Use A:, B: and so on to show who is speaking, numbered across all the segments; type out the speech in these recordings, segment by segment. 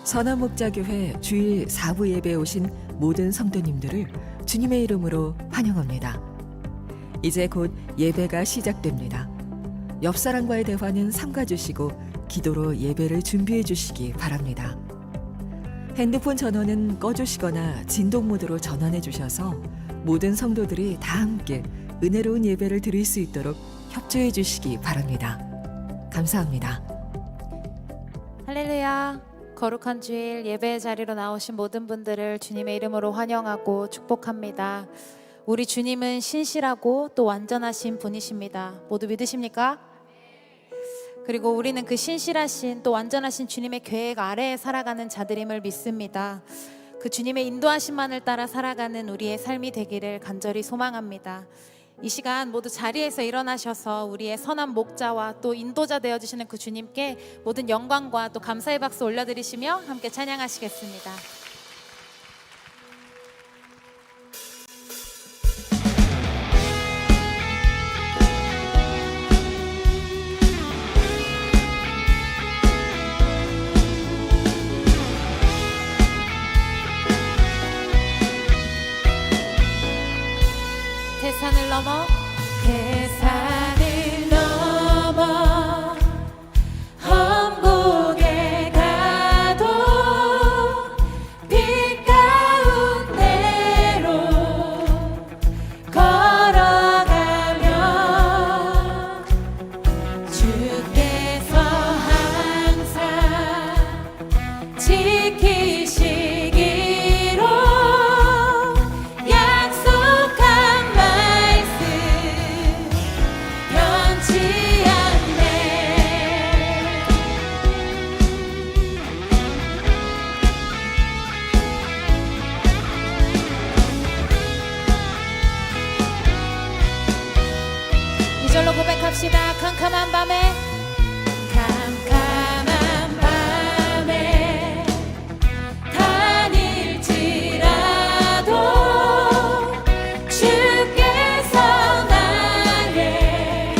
A: 선한목자교회 주일 4부 예배에 오신 모든 성도님들을 주님의 이름으로 환영합니다. 이제 곧 예배가 시작됩니다. 옆 사람과의 대화는 삼가주시고 기도로 예배를 준비해 주시기 바랍니다. 핸드폰 전원은 꺼주시거나 진동 모드로 전환해 주셔서 모든 성도들이 다 함께 은혜로운 예배를 드릴 수 있도록 협조해 주시기 바랍니다. 감사합니다.
B: 할렐루야. 거룩한 주일 예배의 자리로 나오신 모든 분들을 주님의 이름으로 환영하고 축복합니다. 우리 주님은 신실하고 또 완전하신 분이십니다. 모두 믿으십니까? 그리고 우리는 그 신실하신 또 완전하신 주님의 계획 아래에 살아가는 자들임을 믿습니다. 그 주님의 인도하심만을 따라 살아가는 우리의 삶이 되기를 간절히 소망합니다. 이 시간 모두 자리에서 일어나셔서 우리의 선한 목자와 또 인도자 되어주시는 그 주님께 모든 영광과 또 감사의 박수 올려드리시며 함께 찬양하시겠습니다. 대산을 넘어 대산을 넘어 험곡에 가도 빛 가운데로 걸어가며 주께서 항상 지키시기로 이절로 고백합시다. 캄캄한 밤에 다닐지라도 주께서 나의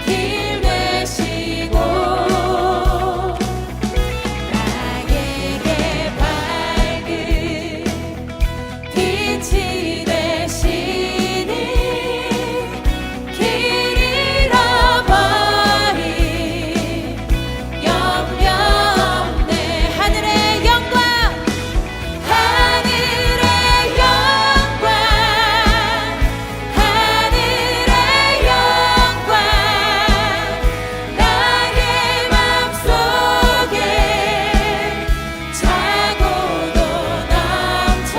B: 길 되시고 나에게 밝은 빛이 되시니 길 잃어버린 염려 없네. 하늘의 영광 하늘의 영광 하늘의 영광 나의 맘속에 차고도 넘쳐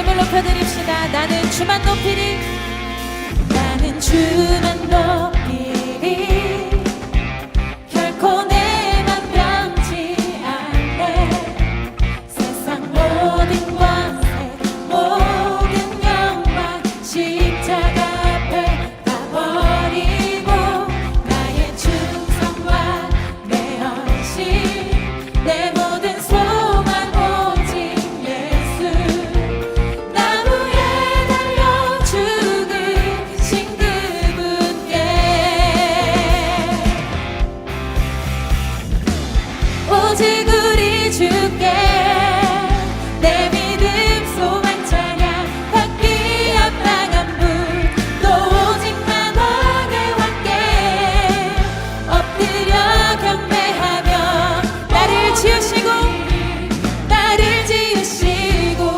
B: 이름을 높여드립시다. 나는 주만 높이리. 나는 주만 높이리. 결코 내 맘 변치 않네. 세상 모든 권세 모든 영광 십자가 앞에 다 버리고 나의 충성과 내 헌신 내 모든 소망 오직 예수. 나무에 달려 죽으신 그분께 오직 우리 주께 내 믿음 소망 찬양 받기 합당한 분 또 오직만 왕의 왕께 엎드려 경배하며 나를 지으시고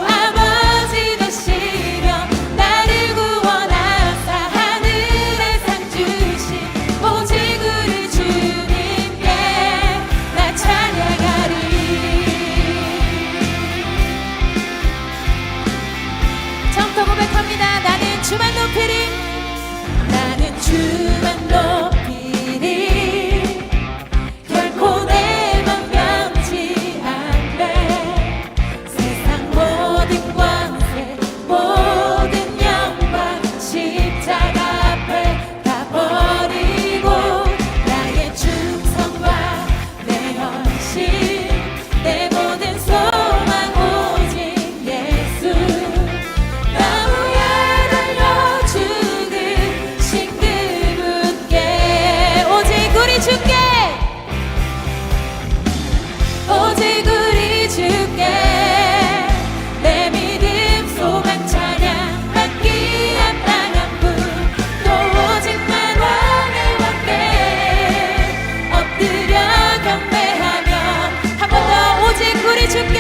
B: 아버지 되시며 나를 구원하사 하늘에 상 주신 오직 우리 주님께 나 찬양하리. 처음부터 고백합니다. 나는 주만 높이리. 나는 주만 높이리. 결코 내 맘 변치 않네. 세상 모든 권세 모든 영광 십자가 앞에 다 버리고 나의 충성과 내 헌신 내 모든 소망 오직 예수. 나무에 달려 죽으신 그분께 오직 우리 주께 오직 우리 주께 내 믿음 소망 찬양 받기 합당한 분 또 오직만 왕의 왕께 엎드려 경배하며 한 번 더 오직 우리 주께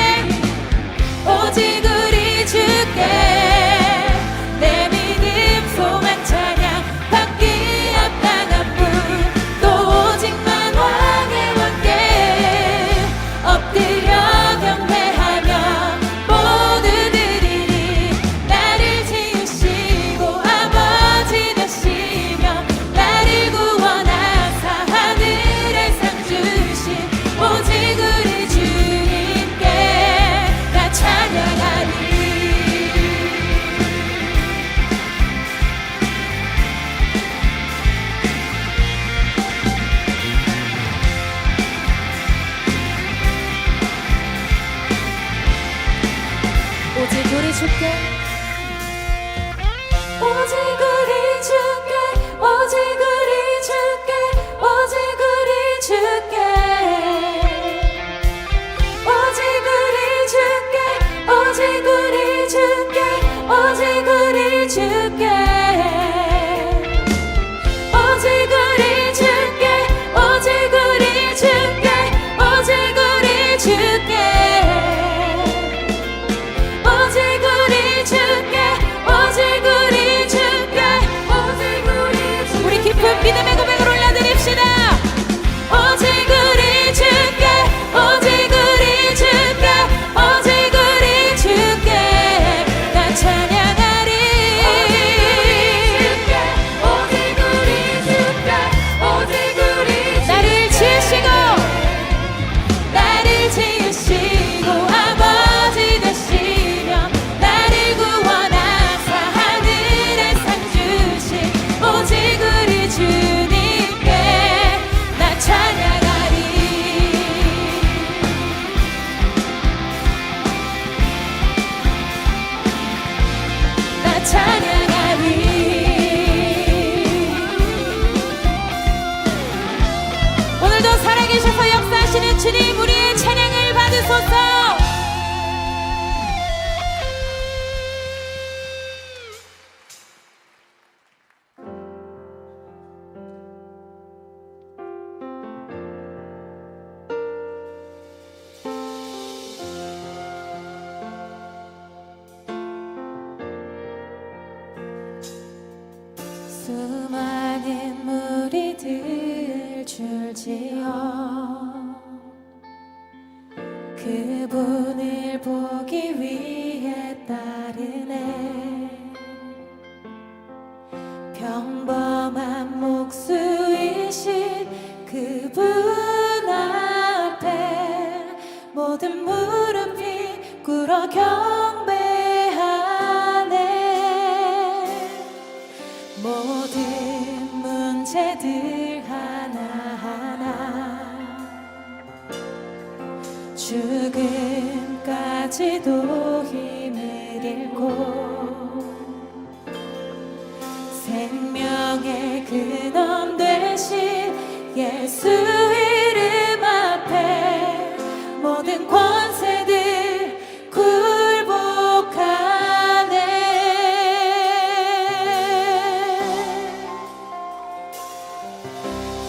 B: 오직 우리 주께 내 믿음 소망 찬양 받기 합당한 분 또 오직만 왕의 왕께 엎드려 경배하며 모두 드리리. 나를 지으시고 아버지 되시며 나를 구원하사 하늘에 상 주신 오직 우리 주님께 나 찬양하리. 오직 우리 주께 오직 우리 주께 오직 우리 주께 오직 우리 주께 오직 우리 주께 오직 우리 주께 오직 우리 주께 오직 우리 주께 오직 우리 주께 오직 우리 주께 오직 우리 주께 오직 우리 주께 오직 우리 주께 우리 깊은 믿음의 고백을 올려드립시다. 오직 우리 주께 오직 우리 주께 오직 우리 주께 나 찬양하리. 오직 우리 주께 오직 우리 주께 나를 지으시고 나를 지으시고 아버지 되시며 나를 구원하사 하늘에 상 주신 오직 우리 주님께 나 찬양하리. 나 찬양하리. 오늘도 살아계셔서 역사하시는 주님 우리의 찬양을 받으소서. 수많은 무리들 줄지어 그분을 보기 위해 따르 가지도 힘을 잃고 생명의 근원 되신 예수 이름 앞에 모든 권세들 굴복하네.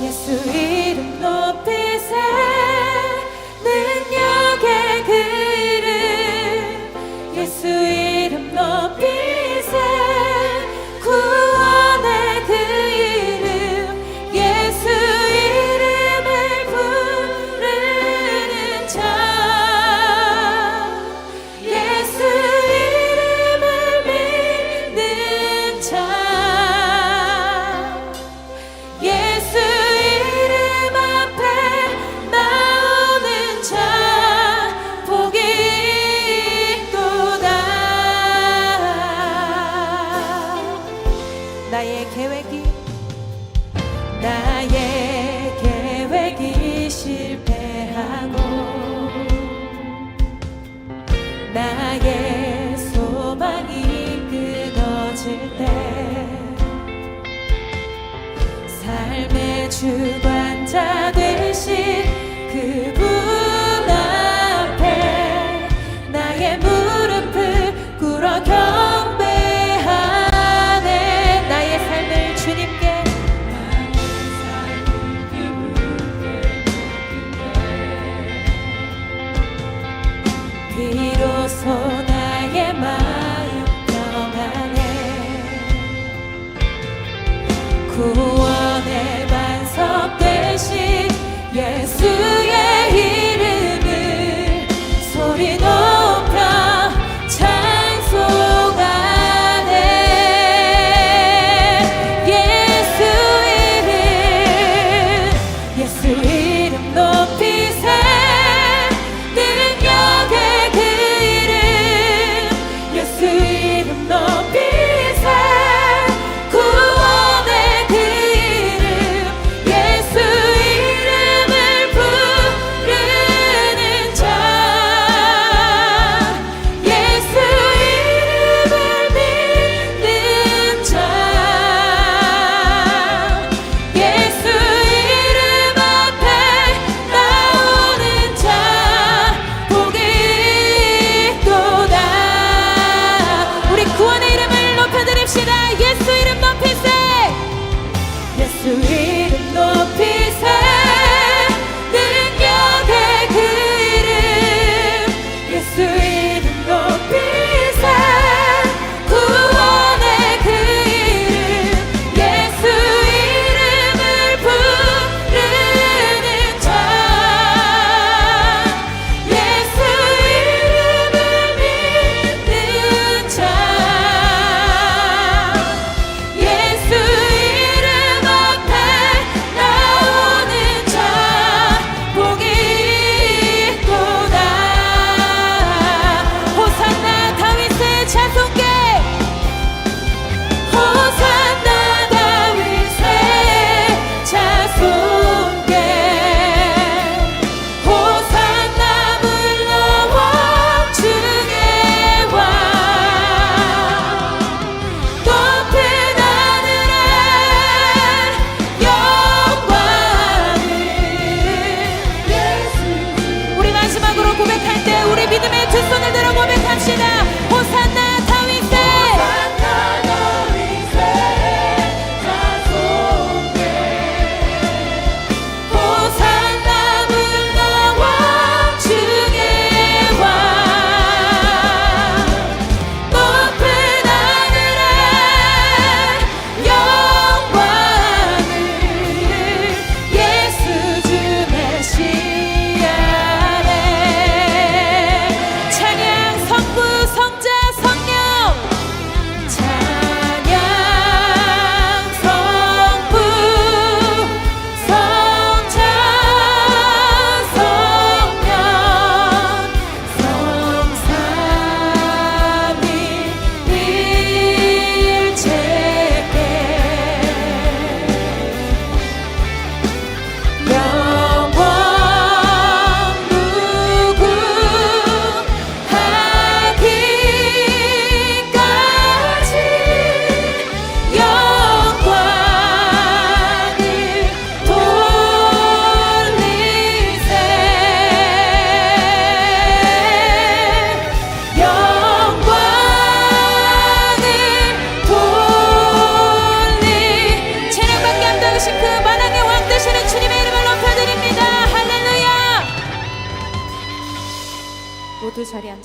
B: 예수 이름 높이세 능력의 그 이름 예수 이름 높이세 구원의 그 이름 예수 이름에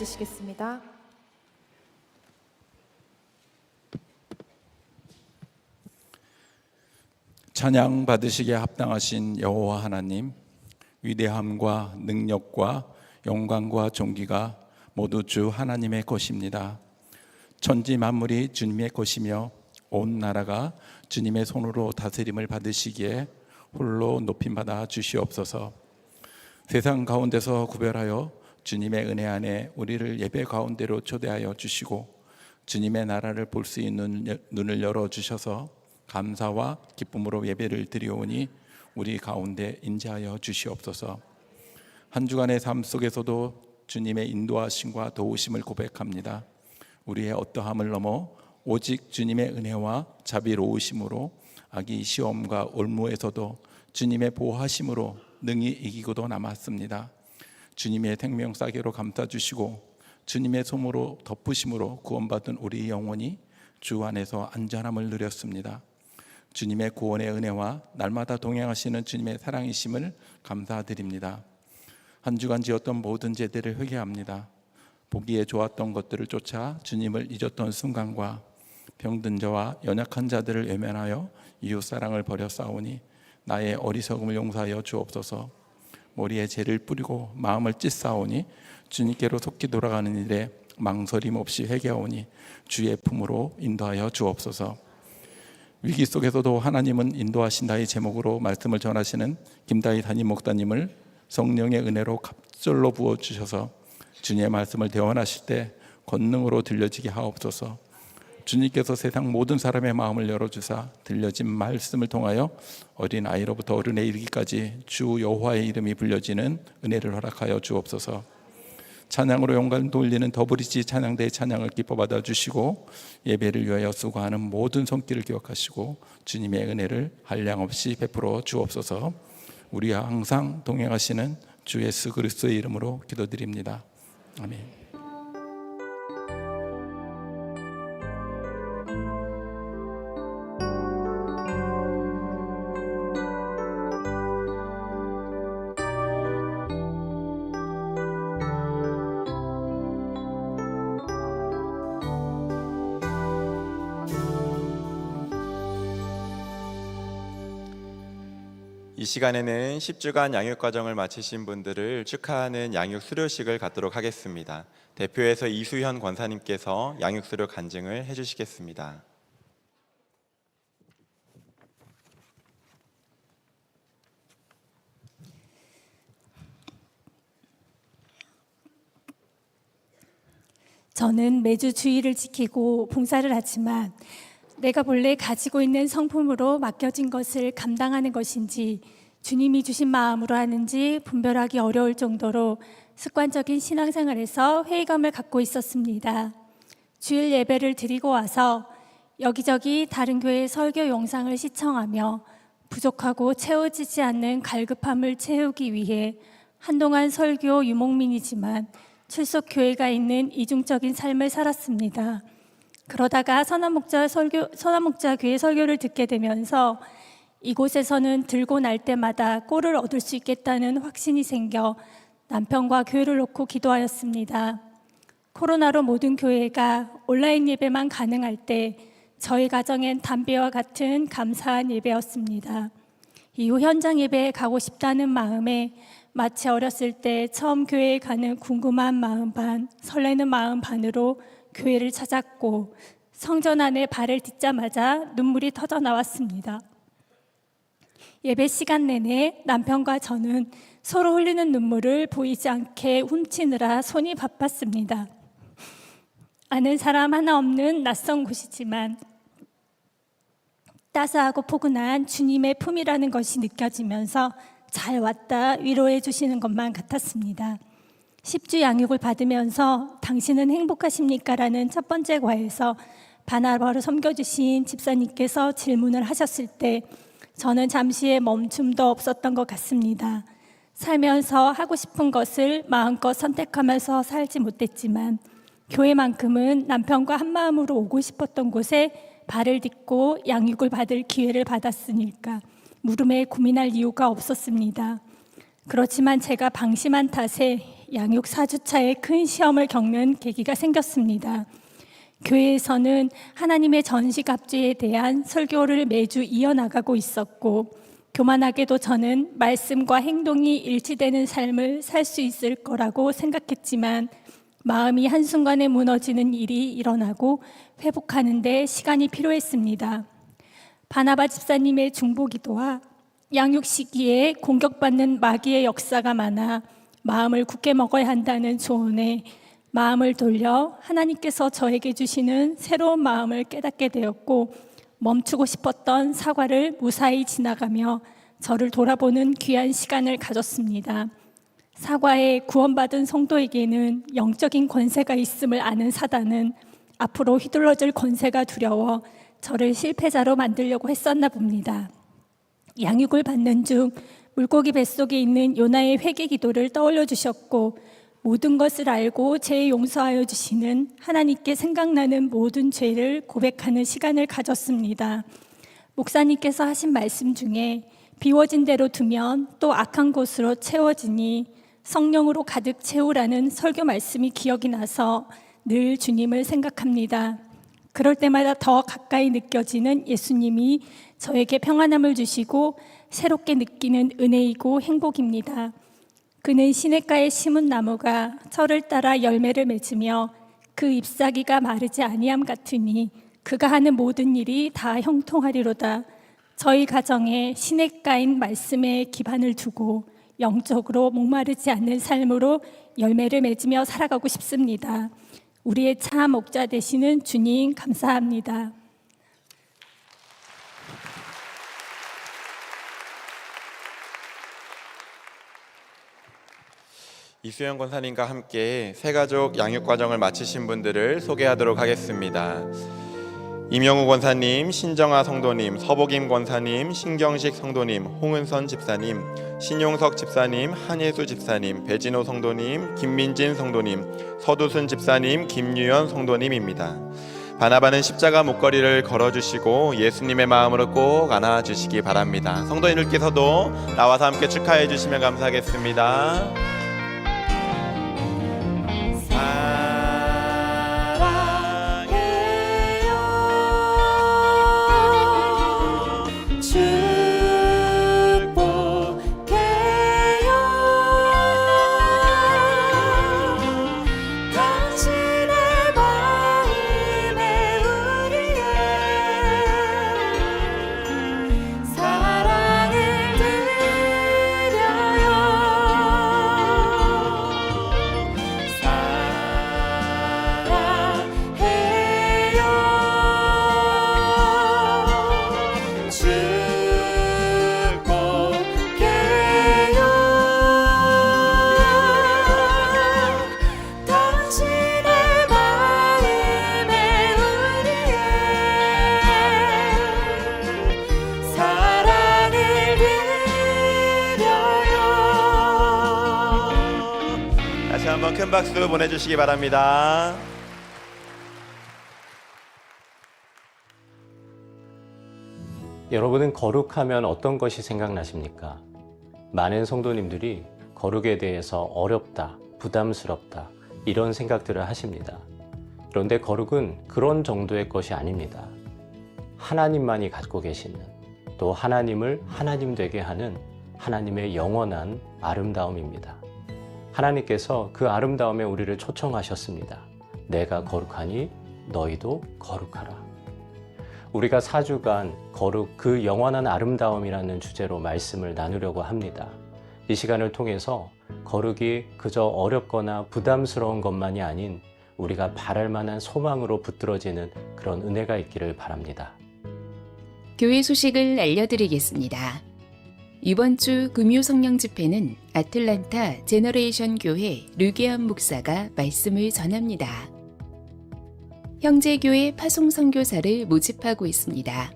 B: 주시겠습니다.
C: 찬양 받으시기에 합당하신 여호와 하나님, 위대함과 능력과 영광과 존귀가 모두 주 하나님의 것입니다. 천지 만물이 주님의 것이며 온 나라가 주님의 손으로 다스림을 받으시기에 홀로 높임받아 주시옵소서. 세상 가운데서 구별하여 주님의 은혜 안에 우리를 예배 가운데로 초대하여 주시고 주님의 나라를 볼 수 있는 눈을 열어주셔서 감사와 기쁨으로 예배를 드리오니 우리 가운데 임재하여 주시옵소서. 한 주간의 삶 속에서도 주님의 인도하심과 도우심을 고백합니다. 우리의 어떠함을 넘어 오직 주님의 은혜와 자비로우심으로 악이 시험과 올무에서도 주님의 보호하심으로 능히 이기고도 남았습니다. 주님의 생명 싸게로 감싸주시고 주님의 솜으로 덮으심으로 구원받은 우리 영혼이 주 안에서 안전함을 누렸습니다. 주님의 구원의 은혜와 날마다 동행하시는 주님의 사랑이심을 감사드립니다. 한 주간 지었던 모든 죄들을 회개합니다. 보기에 좋았던 것들을 쫓아 주님을 잊었던 순간과 병든 자와 연약한 자들을 외면하여 이웃사랑을 버려 싸우니 나의 어리석음을 용서하여 주옵소서. 머리에 죄를 뿌리고 마음을 찢사오니 주님께로 속히 돌아가는 일에 망설임 없이 회개하오니 주의 품으로 인도하여 주옵소서. 위기 속에서도 하나님은 인도하신다의 제목으로 말씀을 전하시는 김다희 담임 목사님을 성령의 은혜로 갑절로 부어주셔서 주님의 말씀을 대원하실 때 권능으로 들려지게 하옵소서. 주님께서 세상 모든 사람의 마음을 열어주사 들려진 말씀을 통하여 어린 아이로부터 어른에 이르기까지 주 여호와의 이름이 불려지는 은혜를 허락하여 주옵소서. 찬양으로 영광 돌리는 더브리지 찬양대의 찬양을 기뻐 받아주시고 예배를 위하여 수고하는 모든 손길을 기억하시고 주님의 은혜를 한량없이 베풀어 주옵소서. 우리와 항상 동행하시는 주 예수 그리스도의 이름으로 기도드립니다. 아멘.
D: 이 시간에는 10주간 양육과정을 마치신 분들을 축하하는 양육수료식을 갖도록 하겠습니다. 대표해서 이수현 권사님께서 양육수료 간증을 해주시겠습니다.
E: 저는 매주 주의를 지키고 봉사를 하지만 내가 본래 가지고 있는 성품으로 맡겨진 것을 감당하는 것인지 주님이 주신 마음으로 하는지 분별하기 어려울 정도로 습관적인 신앙생활에서 회의감을 갖고 있었습니다. 주일 예배를 드리고 와서 여기저기 다른 교회 설교 영상을 시청하며 부족하고 채워지지 않는 갈급함을 채우기 위해 한동안 설교 유목민이지만 출석 교회가 있는 이중적인 삶을 살았습니다. 그러다가 선한목자 교회 설교를 듣게 되면서 이곳에서는 들고 날 때마다 꼴을 얻을 수 있겠다는 확신이 생겨 남편과 교회를 놓고 기도하였습니다. 코로나로 모든 교회가 온라인 예배만 가능할 때 저희 가정엔 담배와 같은 감사한 예배였습니다. 이후 현장 예배에 가고 싶다는 마음에 마치 어렸을 때 처음 교회에 가는 궁금한 마음 반, 설레는 마음 반으로 교회를 찾았고 성전 안에 발을 딛자마자 눈물이 터져 나왔습니다. 예배 시간 내내 남편과 저는 서로 흘리는 눈물을 보이지 않게 훔치느라 손이 바빴습니다. 아는 사람 하나 없는 낯선 곳이지만 따스하고 포근한 주님의 품이라는 것이 느껴지면서 잘 왔다 위로해 주시는 것만 같았습니다. 10주 양육을 받으면서 당신은 행복하십니까? 라는 첫 번째 과에서 바나바로 섬겨주신 집사님께서 질문을 하셨을 때 저는 잠시의 멈춤도 없었던 것 같습니다. 살면서 하고 싶은 것을 마음껏 선택하면서 살지 못했지만 교회만큼은 남편과 한마음으로 오고 싶었던 곳에 발을 딛고 양육을 받을 기회를 받았으니까 물음에 고민할 이유가 없었습니다. 그렇지만 제가 방심한 탓에 양육 4주차의 큰 시험을 겪는 계기가 생겼습니다. 교회에서는 하나님의 전시갑주에 대한 설교를 매주 이어나가고 있었고, 교만하게도 저는 말씀과 행동이 일치되는 삶을 살 수 있을 거라고 생각했지만 마음이 한순간에 무너지는 일이 일어나고 회복하는 데 시간이 필요했습니다. 바나바 집사님의 중보기도와 양육 시기에 공격받는 마귀의 역사가 많아 마음을 굳게 먹어야 한다는 조언에 마음을 돌려 하나님께서 저에게 주시는 새로운 마음을 깨닫게 되었고, 멈추고 싶었던 사과를 무사히 지나가며 저를 돌아보는 귀한 시간을 가졌습니다. 사과에 구원받은 성도에게는 영적인 권세가 있음을 아는 사단은 앞으로 휘둘러질 권세가 두려워 저를 실패자로 만들려고 했었나 봅니다. 양육을 받는 중 물고기 뱃속에 있는 요나의 회개 기도를 떠올려 주셨고, 모든 것을 알고 죄 용서하여 주시는 하나님께 생각나는 모든 죄를 고백하는 시간을 가졌습니다. 목사님께서 하신 말씀 중에 비워진 대로 두면 또 악한 곳으로 채워지니 성령으로 가득 채우라는 설교 말씀이 기억이 나서 늘 주님을 생각합니다. 그럴 때마다 더 가까이 느껴지는 예수님이 저에게 평안함을 주시고 새롭게 느끼는 은혜이고 행복입니다. 그는 시냇가에 심은 나무가 철을 따라 열매를 맺으며 그 잎사귀가 마르지 아니함 같으니 그가 하는 모든 일이 다 형통하리로다. 저희 가정에 시냇가인 말씀에 기반을 두고 영적으로 목마르지 않는 삶으로 열매를 맺으며 살아가고 싶습니다. 우리의 참 목자 되시는 주님 감사합니다.
D: 이수연 권사님과 함께 새가족 양육 과정을 마치신 분들을 소개하도록 하겠습니다. 임영우 권사님, 신정아 성도님, 서복임 권사님, 신경식 성도님, 홍은선 집사님, 신용석 집사님, 한예수 집사님, 배진호 성도님, 김민진 성도님, 서두순 집사님, 김유연 성도님입니다. 바나바는 십자가 목걸이를 걸어주시고 예수님의 마음으로 꼭 안아주시기 바랍니다. 성도님들께서도 나와서 함께 축하해 주시면 감사하겠습니다. 다시 한번 큰 박수 보내주시기 바랍니다.
F: 여러분은 거룩하면 어떤 것이 생각나십니까? 많은 성도님들이 거룩에 대해서 어렵다, 부담스럽다 이런 생각들을 하십니다. 그런데 거룩은 그런 정도의 것이 아닙니다. 하나님만이 갖고 계시는, 또 하나님을 하나님 되게 하는 하나님의 영원한 아름다움입니다. 하나님께서 그 아름다움에 우리를 초청하셨습니다. 내가 거룩하니 너희도 거룩하라. 우리가 4주간 거룩, 그 영원한 아름다움이라는 주제로 말씀을 나누려고 합니다. 이 시간을 통해서 거룩이 그저 어렵거나 부담스러운 것만이 아닌 우리가 바랄 만한 소망으로 붙들어지는 그런 은혜가 있기를 바랍니다.
G: 교회 소식을 알려드리겠습니다. 이번 주 금요 성령 집회는 아틀란타 제너레이션 교회 류계현 목사가 말씀을 전합니다. 형제교회 파송 선교사를 모집하고 있습니다.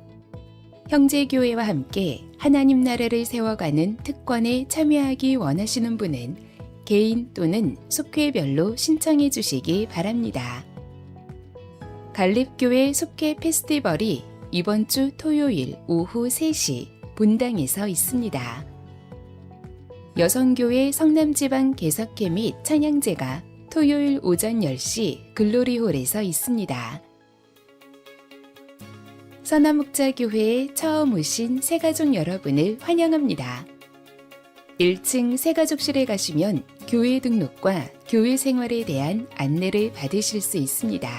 G: 형제교회와 함께 하나님 나라를 세워가는 특권에 참여하기 원하시는 분은 개인 또는 속회별로 신청해 주시기 바랍니다. 갈립교회 속회 페스티벌이 이번 주 토요일 오후 3시 본당에서 있습니다. 여성교회 성남지방 개석회 및 찬양제가 토요일 오전 10시 글로리홀에서 있습니다. 선화목자교회에 처음 오신 새가족 여러분을 환영합니다. 1층 새가족실에 가시면 교회 등록과 교회 생활에 대한 안내를 받으실 수 있습니다.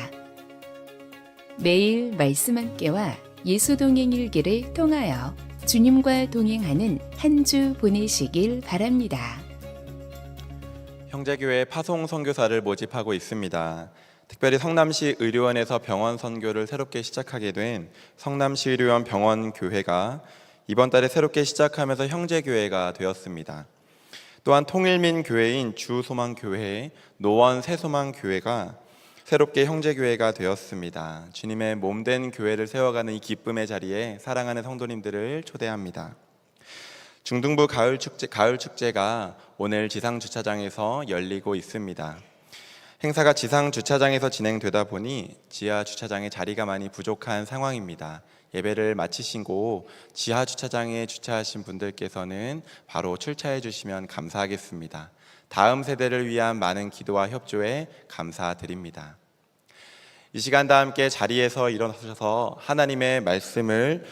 G: 매일 말씀 함께와 예수 동행 일기를 통하여 주님과 동행하는 한 주 보내시길 바랍니다.
D: 형제교회 파송 선교사를 모집하고 있습니다. 특별히 성남시 의료원에서 병원 선교를 새롭게 시작하게 된 성남시 의료원 병원교회가 이번 달에 새롭게 시작하면서 형제교회가 되었습니다. 또한 통일민 교회인 주소망교회, 노원 새소망교회가 새롭게 형제교회가 되었습니다. 주님의 몸된 교회를 세워가는 이 기쁨의 자리에 사랑하는 성도님들을 초대합니다. 중등부 가을 축제가 오늘 지상주차장에서 열리고 있습니다. 행사가 지상주차장에서 진행되다 보니 지하 주차장에 자리가 많이 부족한 상황입니다. 예배를 마치시고 지하 주차장에 주차하신 분들께서는 바로 출차해 주시면 감사하겠습니다. 다음 세대를 위한 많은 기도와 협조에 감사드립니다. 이 시간 다 함께 자리에서 일어나셔서 하나님의 말씀을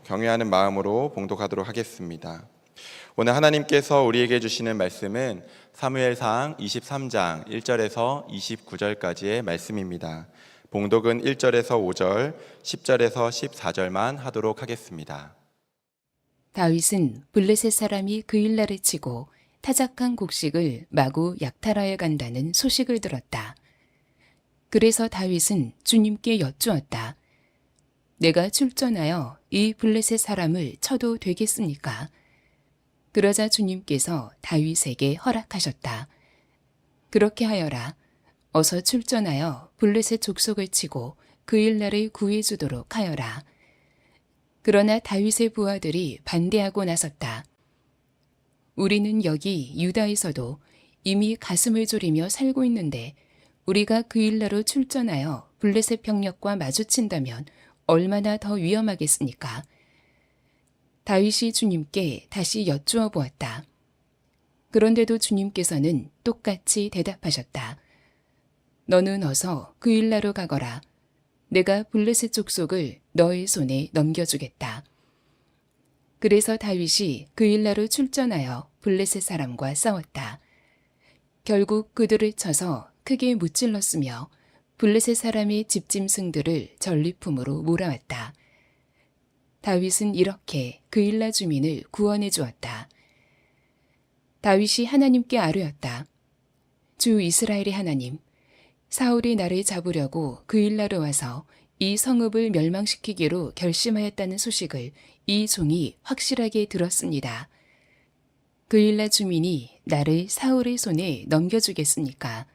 D: 경외하는 마음으로 봉독하도록 하겠습니다. 오늘 하나님께서 우리에게 주시는 말씀은 사무엘상 23장 1절에서 29절까지의 말씀입니다. 봉독은 1절에서 5절, 10절에서 14절만 하도록 하겠습니다.
G: 다윗은 블레셋 사람이 그일라를 치고 타작한 곡식을 마구 약탈하여 간다는 소식을 들었다. 그래서 다윗은 주님께 여쭈었다. 내가 출전하여 이 블레셋 사람을 쳐도 되겠습니까? 그러자 주님께서 다윗에게 허락하셨다. 그렇게 하여라. 어서 출전하여 블레셋 족속을 치고 그일라를 구해주도록 하여라. 그러나 다윗의 부하들이 반대하고 나섰다. 우리는 여기 유다에서도 이미 가슴을 졸이며 살고 있는데 우리가 그일라로 출전하여 블레셋 병력과 마주친다면 얼마나 더 위험하겠습니까? 다윗이 주님께 다시 여쭈어 보았다. 그런데도 주님께서는 똑같이 대답하셨다. 너는 어서 그일라로 가거라. 내가 블레셋 족속을 너의 손에 넘겨주겠다. 그래서 다윗이 그일라로 출전하여 블레셋 사람과 싸웠다. 결국 그들을 쳐서 크게 무찔렀으며 블레셋 사람의 집짐승들을 전리품으로 몰아왔다. 다윗은 이렇게 그일라 주민을 구원해 주었다. 다윗이 하나님께 아뢰었다. 주 이스라엘의 하나님, 사울이 나를 잡으려고 그일라로 와서 이 성읍을 멸망시키기로 결심하였다는 소식을 이 종이 확실하게 들었습니다. 그일라 주민이 나를 사울의 손에 넘겨주겠습니까?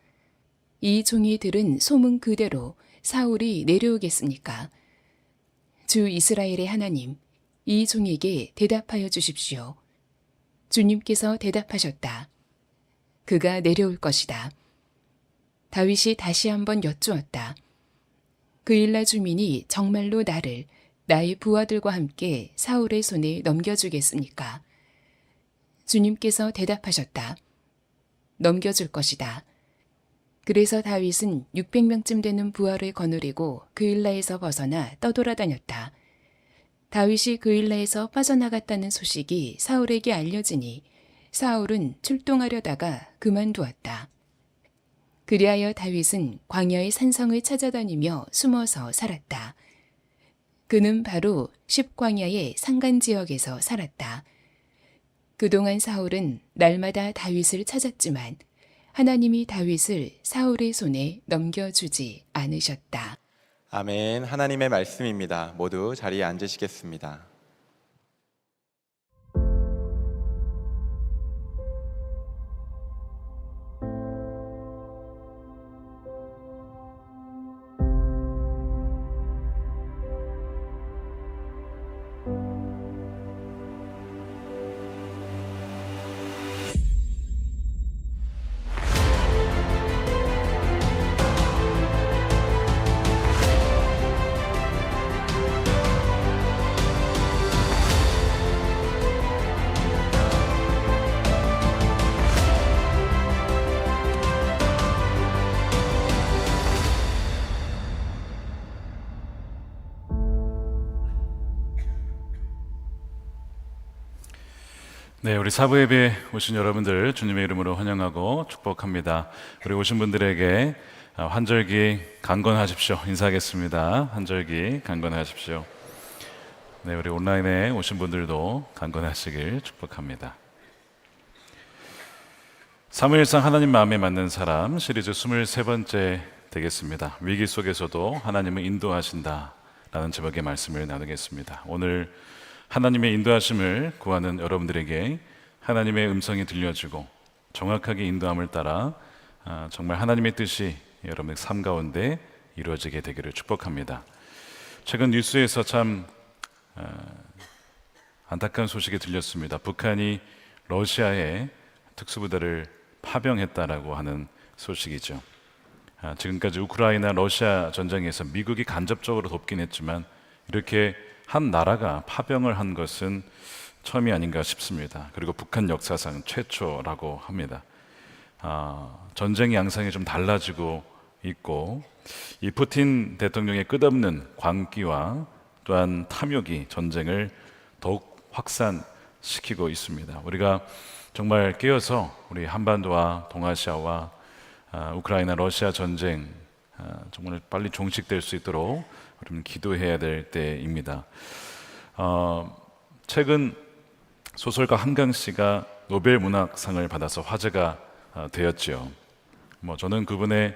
G: 이 종이 들은 소문 그대로 사울이 내려오겠습니까? 주 이스라엘의 하나님, 이 종에게 대답하여 주십시오. 주님께서 대답하셨다. 그가 내려올 것이다. 다윗이 다시 한번 여쭈었다. 그일라 주민이 정말로 나를 나의 부하들과 함께 사울의 손에 넘겨주겠습니까? 주님께서 대답하셨다. 넘겨줄 것이다. 그래서 다윗은 600명쯤 되는 부하를 거느리고 그일라에서 벗어나 떠돌아다녔다. 다윗이 그일라에서 빠져나갔다는 소식이 사울에게 알려지니 사울은 출동하려다가 그만두었다. 그리하여 다윗은 광야의 산성을 찾아다니며 숨어서 살았다. 그는 바로 십광야의 산간 지역에서 살았다. 그동안 사울은 날마다 다윗을 찾았지만 하나님이 다윗을 사울의 손에 넘겨주지 않으셨다.
D: 아멘. 하나님의 말씀입니다. 모두 자리에 앉으시겠습니다.
H: 네, 우리 사부 예배에 오신 여러분들 주님의 이름으로 환영하고 축복합니다. 우리 오신 분들에게 환절기 강건하십시오. 인사하겠습니다. 환절기 강건하십시오. 네, 우리 온라인에 오신 분들도 강건하시길 축복합니다. 사무엘상 하나님 마음에 맞는 사람 시리즈 23번째 되겠습니다. 위기 속에서도 하나님은 인도하신다 라는 제목의 말씀을 나누겠습니다. 오늘 하나님의 인도하심을 구하는 여러분들에게 하나님의 음성이 들려지고 정확하게 인도함을 따라 정말 하나님의 뜻이 여러분의 삶 가운데 이루어지게 되기를 축복합니다. 최근 뉴스에서 참 안타까운 소식이 들렸습니다. 북한이 러시아의 특수부대를 파병했다라고 하는 소식이죠. 지금까지 우크라이나 러시아 전쟁에서 미국이 간접적으로 돕긴 했지만 이렇게 한 나라가 파병을 한 것은 처음이 아닌가 싶습니다. 그리고 북한 역사상 최초라고 합니다. 전쟁 양상이 좀 달라지고 있고 이 푸틴 대통령의 끝없는 광기와 또한 탐욕이 전쟁을 더욱 확산시키고 있습니다. 우리가 정말 깨어서 우리 한반도와 동아시아와 우크라이나 러시아 전쟁 정말 빨리 종식될 수 있도록 우리는 기도해야 될 때입니다. 최근 소설가 한강 씨가 노벨 문학상을 받아서 화제가 되었지요. 저는 그분의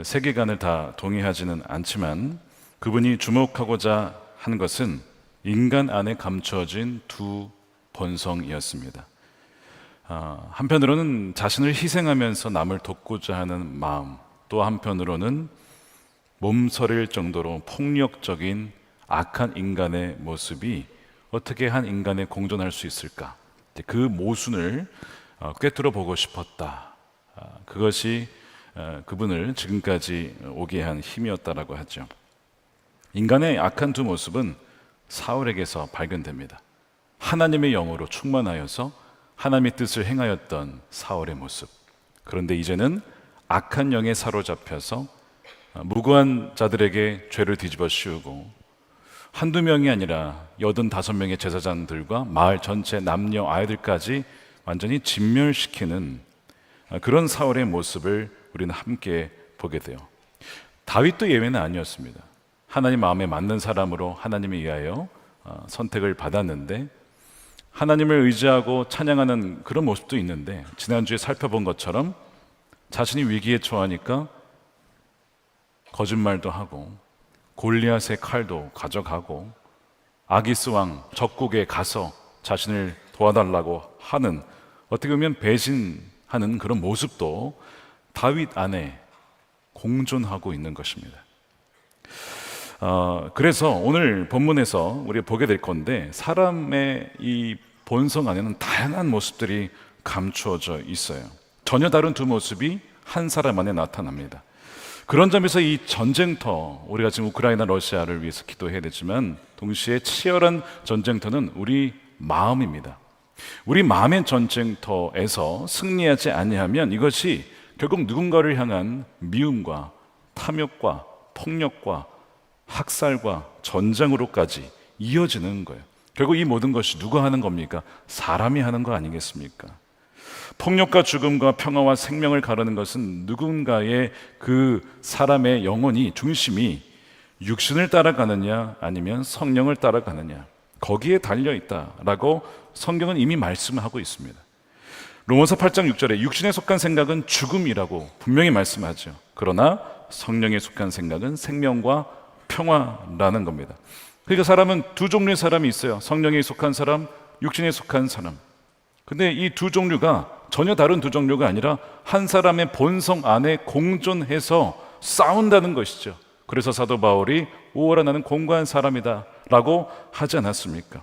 H: 세계관을 다 동의하지는 않지만 그분이 주목하고자 한 것은 인간 안에 감추어진 두 본성이었습니다. 한편으로는 자신을 희생하면서 남을 돕고자 하는 마음, 또 한편으로는 몸서릴 정도로 폭력적인 악한 인간의 모습이 어떻게 한 인간에 공존할 수 있을까? 그 모순을 꿰뚫어 보고 싶었다. 그것이 그분을 지금까지 오게 한 힘이었다라고 하죠. 인간의 악한 두 모습은 사울에게서 발견됩니다. 하나님의 영으로 충만하여서 하나님의 뜻을 행하였던 사울의 모습. 그런데 이제는 악한 영에 사로잡혀서 무고한 자들에게 죄를 뒤집어 씌우고 한두 명이 아니라 85명의 제사장들과 마을 전체 남녀 아이들까지 완전히 진멸시키는 그런 사울의 모습을 우리는 함께 보게 돼요. 다윗도 예외는 아니었습니다. 하나님 마음에 맞는 사람으로 하나님에 의하여 선택을 받았는데 하나님을 의지하고 찬양하는 그런 모습도 있는데 지난주에 살펴본 것처럼 자신이 위기에 처하니까 거짓말도 하고 골리앗의 칼도 가져가고 아기스 왕 적국에 가서 자신을 도와달라고 하는 어떻게 보면 배신하는 그런 모습도 다윗 안에 공존하고 있는 것입니다. 그래서 오늘 본문에서 우리가 보게 될 건데 사람의 이 본성 안에는 다양한 모습들이 감추어져 있어요. 전혀 다른 두 모습이 한 사람 안에 나타납니다. 그런 점에서 이 전쟁터, 우리가 지금 우크라이나 러시아를 위해서 기도해야 되지만 동시에 치열한 전쟁터는 우리 마음입니다. 우리 마음의 전쟁터에서 승리하지 아니하면 이것이 결국 누군가를 향한 미움과 탐욕과 폭력과 학살과 전쟁으로까지 이어지는 거예요. 결국 이 모든 것이 누가 하는 겁니까? 사람이 하는 거 아니겠습니까? 폭력과 죽음과 평화와 생명을 가르는 것은 누군가의 그 사람의 영혼이 중심이 육신을 따라가느냐 아니면 성령을 따라가느냐 거기에 달려있다라고 성경은 이미 말씀하고 있습니다. 로마서 8장 6절에 육신에 속한 생각은 죽음이라고 분명히 말씀하죠. 그러나 성령에 속한 생각은 생명과 평화라는 겁니다. 그러니까 사람은 두 종류의 사람이 있어요. 성령에 속한 사람, 육신에 속한 사람. 근데 이 두 종류가 전혀 다른 두 종류가 아니라 한 사람의 본성 안에 공존해서 싸운다는 것이죠. 그래서 사도 바울이 오호라 나는 공고한 사람이다 라고 하지 않았습니까?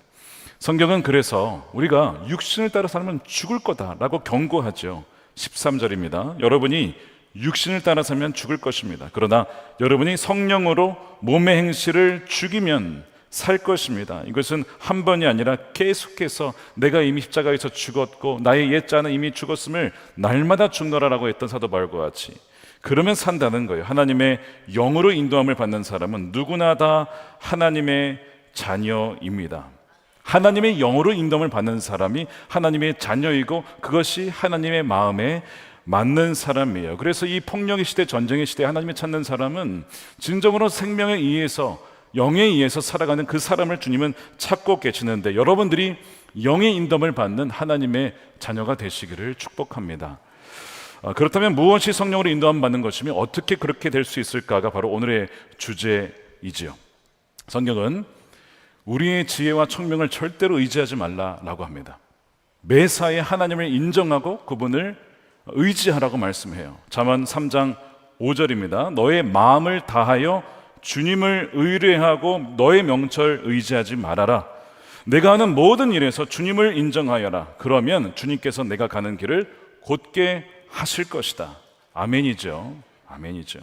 H: 성경은 그래서 우리가 육신을 따라 살면 죽을 거다라고 경고하죠. 13절입니다. 여러분이 육신을 따라 살면 죽을 것입니다. 그러나 여러분이 성령으로 몸의 행실을 죽이면 살 것입니다. 이것은 한 번이 아니라 계속해서 내가 이미 십자가에서 죽었고 나의 옛자는 이미 죽었음을 날마다 죽노라라고 했던 사도 바울과 같이 그러면 산다는 거예요. 하나님의 영으로 인도함을 받는 사람은 누구나 다 하나님의 자녀입니다. 하나님의 영으로 인도를 받는 사람이 하나님의 자녀이고 그것이 하나님의 마음에 맞는 사람이에요. 그래서 이 폭력의 시대, 전쟁의 시대에 하나님을 찾는 사람은 진정으로 생명에 의해서, 영에 의해서 살아가는 그 사람을 주님은 찾고 계시는데, 여러분들이 영의 인도를 받는 하나님의 자녀가 되시기를 축복합니다. 그렇다면 무엇이 성령으로 인도함 받는 것이며 어떻게 그렇게 될 수 있을까가 바로 오늘의 주제이지요. 성경은 우리의 지혜와 총명을 절대로 의지하지 말라라고 합니다. 매사에 하나님을 인정하고 그분을 의지하라고 말씀해요. 잠언 3장 5절입니다. 너의 마음을 다하여 주님을 의뢰하고 너의 명철 의지하지 말아라. 내가 하는 모든 일에서 주님을 인정하여라. 그러면 주님께서 내가 가는 길을 곧게 하실 것이다. 아멘이죠. 아멘이죠.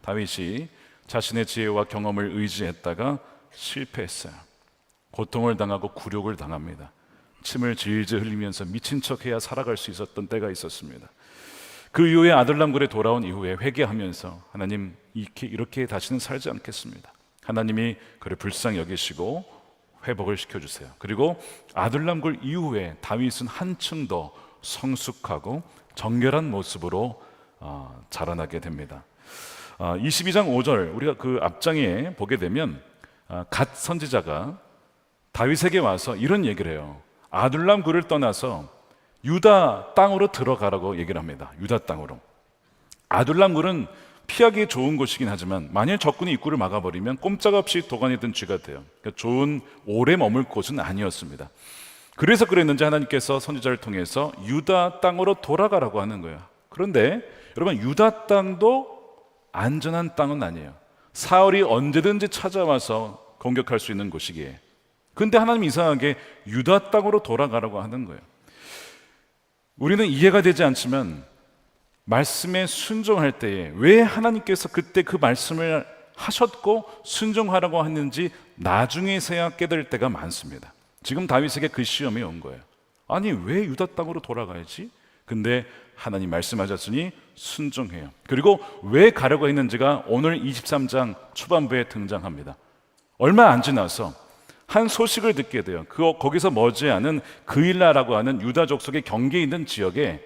H: 다윗이 자신의 지혜와 경험을 의지했다가 실패했어요. 고통을 당하고 굴욕을 당합니다. 침을 질질 흘리면서 미친 척해야 살아갈 수 있었던 때가 있었습니다. 그 이후에 아들람굴에 돌아온 이후에 회개하면서 하나님 이렇게 다시는 살지 않겠습니다. 하나님이 그를 불쌍히 여기시고 회복을 시켜주세요. 그리고 아들람굴 이후에 다윗은 한층 더 성숙하고 정결한 모습으로 자라나게 됩니다. 22장 5절 우리가 그 앞장에 보게 되면 갓 선지자가 다윗에게 와서 이런 얘기를 해요. 아둘람 굴을 떠나서 유다 땅으로 들어가라고 얘기를 합니다. 유다 땅으로. 아둘람 굴은 피하기 좋은 곳이긴 하지만 만일 적군이 입구를 막아버리면 꼼짝없이 도관에 든 쥐가 돼요. 그러니까 좋은 오래 머물 곳은 아니었습니다. 그래서 그랬는지 하나님께서 선지자를 통해서 유다 땅으로 돌아가라고 하는 거예요. 그런데 여러분, 유다 땅도 안전한 땅은 아니에요. 사울이 언제든지 찾아와서 공격할 수 있는 곳이기에. 근데 하나님 이상하게 유다 땅으로 돌아가라고 하는 거예요. 우리는 이해가 되지 않지만 말씀에 순종할 때에 왜 하나님께서 그때 그 말씀을 하셨고 순종하라고 했는지 나중에서야 깨달을 때가 많습니다. 지금 다윗에게 그 시험이 온 거예요. 아니 왜 유다 땅으로 돌아가야지? 근데 하나님 말씀하셨으니 순종해요. 그리고 왜 가려고 했는지가 오늘 23장 초반부에 등장합니다. 얼마 안 지나서 한 소식을 듣게 돼요. 거기서 머지않은 그일라라고 하는 유다 족속의 경계에 있는 지역에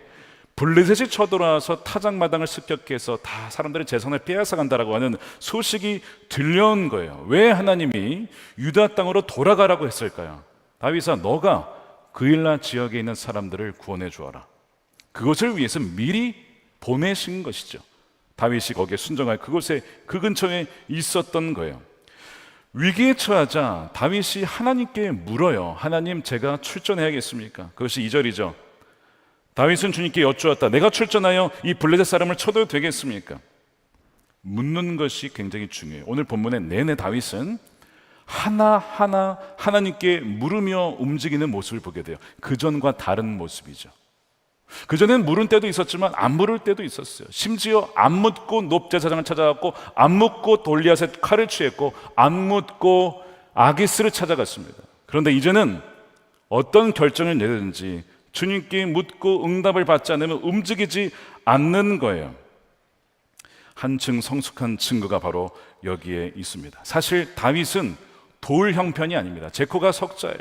H: 블레셋이 쳐들어와서 타작마당을 습격해서 다 사람들의 재산을 빼앗아간다라고 하는 소식이 들려온 거예요. 왜 하나님이 유다 땅으로 돌아가라고 했을까요? 다윗아, 너가 그일라 지역에 있는 사람들을 구원해 주어라. 그것을 위해서 미리 보내신 것이죠. 다윗이 거기에 순종할 그곳에 그 근처에 있었던 거예요. 위기에 처하자 다윗이 하나님께 물어요. 하나님, 제가 출전해야겠습니까? 그것이 2절이죠. 다윗은 주님께 여쭈었다. 내가 출전하여 이 블레셋 사람을 쳐도 되겠습니까? 묻는 것이 굉장히 중요해요. 오늘 본문의 내내 다윗은 하나하나 하나님께 물으며 움직이는 모습을 보게 돼요. 그전과 다른 모습이죠. 그전엔 물은 때도 있었지만 안 물을 때도 있었어요. 심지어 안 묻고 높제사장을 찾아갔고, 안 묻고 돌리앗의 칼을 취했고, 안 묻고 아기스를 찾아갔습니다. 그런데 이제는 어떤 결정을 내든지 주님께 묻고 응답을 받지 않으면 움직이지 않는 거예요. 한층 성숙한 증거가 바로 여기에 있습니다. 사실 다윗은 돌 형편이 아닙니다. 제코가 석자예요.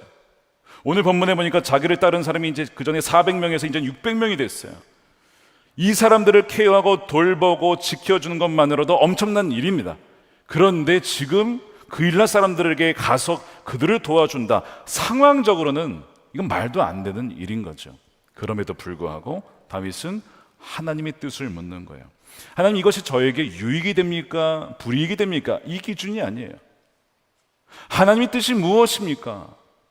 H: 오늘 본문에 보니까 자기를 따른 사람이 이제 그 전에 400명에서 이제 600명이 됐어요. 이 사람들을 케어하고 돌보고 지켜주는 것만으로도 엄청난 일입니다. 그런데 지금 그일라 사람들에게 가서 그들을 도와준다. 상황적으로는 이건 말도 안 되는 일인 거죠. 그럼에도 불구하고 다윗은 하나님의 뜻을 묻는 거예요. 하나님, 이것이 저에게 유익이 됩니까? 불이익이 됩니까? 이 기준이 아니에요. 하나님의 뜻이 무엇입니까?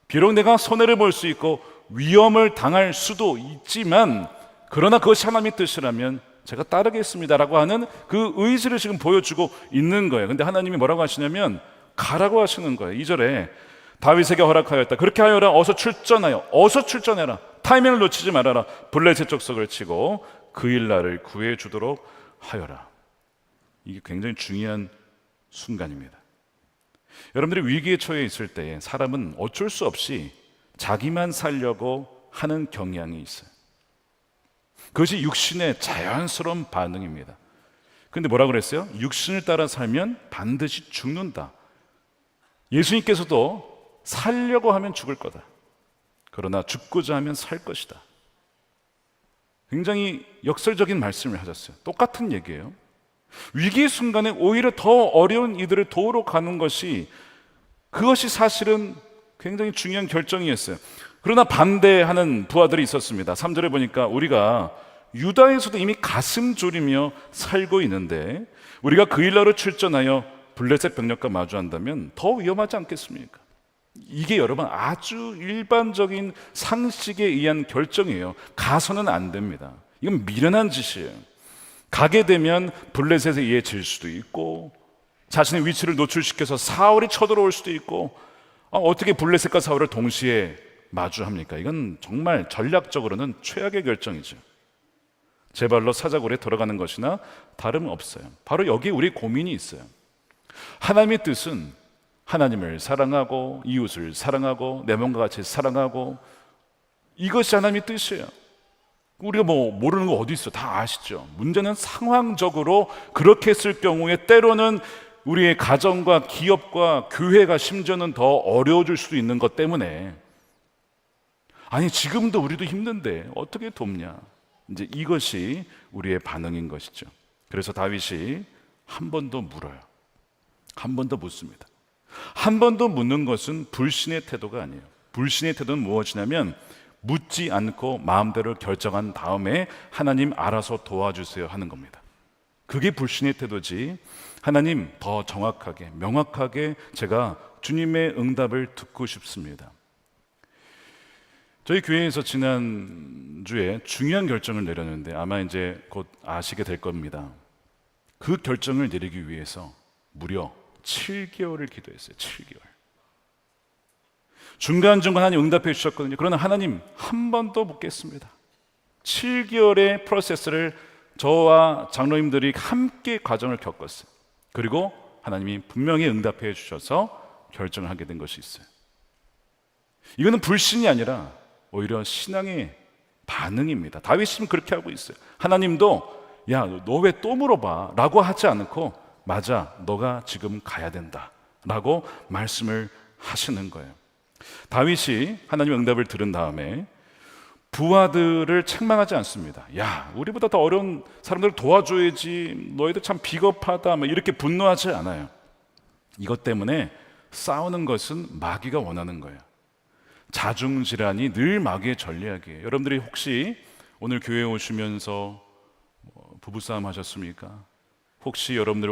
H: 비록 내가 손해를 볼 수 있고 위험을 당할 수도 있지만, 그러나 그것이 하나님의 뜻이라면 제가 따르겠습니다라고 하는 그 의지를 지금 보여주고 있는 거예요. 근데 하나님이 뭐라고 하시냐면 가라고 하시는 거예요. 2절에 다윗에게 허락하였다. 그렇게 하여라. 어서 출전하여. 어서 출전해라. 타이밍을 놓치지 말아라. 블레셋 족속을 치고 그일라를 구해 주도록 하여라. 이게 굉장히 중요한 순간입니다. 여러분들이 위기에 처해 있을 때 사람은 어쩔 수 없이 자기만 살려고 하는 경향이 있어요. 그것이 육신의 자연스러운 반응입니다. 근데 뭐라 그랬어요? 육신을 따라 살면 반드시 죽는다. 예수님께서도 살려고 하면 죽을 거다. 그러나 죽고자 하면 살 것이다. 굉장히 역설적인 말씀을 하셨어요. 똑같은 얘기예요. 위기의 순간에 오히려 더 어려운 이들을 도우러 가는 것이, 그것이 사실은 굉장히 중요한 결정이었어요. 그러나 반대하는 부하들이 있었습니다. 3절에 보니까 우리가 유다에서도 이미 가슴 졸이며 살고 있는데 우리가 그 일러로 출전하여 블레셋 병력과 마주한다면 더 위험하지 않겠습니까? 이게 여러분 아주 일반적인 상식에 의한 결정이에요. 가서는 안 됩니다. 이건 미련한 짓이에요. 가게 되면 블레셋에 의해 질 수도 있고 자신의 위치를 노출시켜서 사울이 쳐들어올 수도 있고, 어떻게 블레셋과 사울을 동시에 마주합니까? 이건 정말 전략적으로는 최악의 결정이죠. 제 발로 사자굴에 돌아가는 것이나 다름없어요. 바로 여기에 우리 고민이 있어요. 하나님의 뜻은 하나님을 사랑하고 이웃을 사랑하고 내 몸과 같이 사랑하고, 이것이 하나님의 뜻이에요. 우리가 뭐 모르는 거 어디 있어? 다 아시죠? 문제는 상황적으로 그렇게 했을 경우에 때로는 우리의 가정과 기업과 교회가 심지어는 더 어려워질 수도 있는 것 때문에, 아니 지금도 우리도 힘든데 어떻게 돕냐, 이제 이것이 우리의 반응인 것이죠. 그래서 다윗이 한 번 더 물어요. 한 번 더 묻습니다. 한 번 더 묻는 것은 불신의 태도가 아니에요. 불신의 태도는 무엇이냐면 묻지 않고 마음대로 결정한 다음에 하나님 알아서 도와주세요 하는 겁니다. 그게 불신의 태도지, 하나님 더 정확하게 명확하게 제가 주님의 응답을 듣고 싶습니다. 저희 교회에서 지난주에 중요한 결정을 내렸는데 아마 이제 곧 아시게 될 겁니다. 그 결정을 내리기 위해서 무려 7개월을 기도했어요. 7개월. 중간중간 하나님 응답해 주셨거든요. 그러나 하나님 한 번 더 묻겠습니다. 7개월의 프로세스를 저와 장로님들이 함께 과정을 겪었어요. 그리고 하나님이 분명히 응답해 주셔서 결정을 하게 된 것이 있어요. 이거는 불신이 아니라 오히려 신앙의 반응입니다. 다윗은 그렇게 하고 있어요. 하나님도 야, 너 왜 또 물어봐? 라고 하지 않고 맞아, 너가 지금 가야 된다 라고 말씀을 하시는 거예요. 다윗이 하나님의 응답을 들은 다음에 부하들을 책망하지 않습니다. 야, 우리보다 더 어려운 사람들을 도와줘야지, 너희들 참 비겁하다, 이렇게 분노하지 않아요. 이것 때문에 싸우는 것은 마귀가 원하는 거예요. 자중질환이 늘 마귀의 전략이에요. 여러분들이 혹시 오늘 교회에 오시면서 부부싸움 하셨습니까? 혹시 여러분들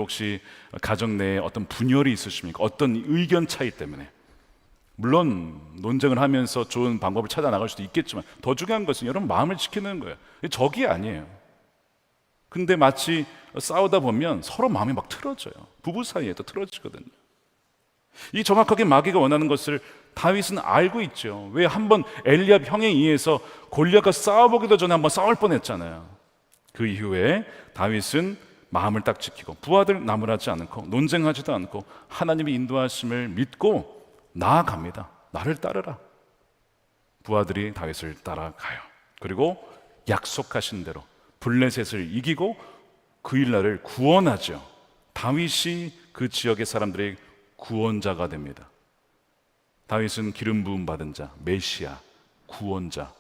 H: 가정 내에 어떤 분열이 있으십니까? 어떤 의견 차이 때문에. 물론 논쟁을 하면서 좋은 방법을 찾아 나갈 수도 있겠지만 더 중요한 것은 여러분 마음을 지키는 거예요. 적이 아니에요. 근데 마치 싸우다 보면 서로 마음이 막 틀어져요. 부부 사이에도 틀어지거든요. 이 정확하게 마귀가 원하는 것을 다윗은 알고 있죠. 왜 한번 엘리압 형에 의해서 골리앗과 싸워보기도 전에 한번 싸울 뻔했잖아요. 그 이후에 다윗은 마음을 딱 지키고 부하들 나무라지 않고 논쟁하지도 않고 하나님의 인도하심을 믿고 나아갑니다. 나를 따르라. 부하들이 다윗을 따라가요. 그리고 약속하신 대로 블레셋을 이기고 그 일날을 구원하죠. 다윗이 그 지역의 사람들의 구원자가 됩니다. 다윗은 기름 부음 받은 자, 메시아, 구원자,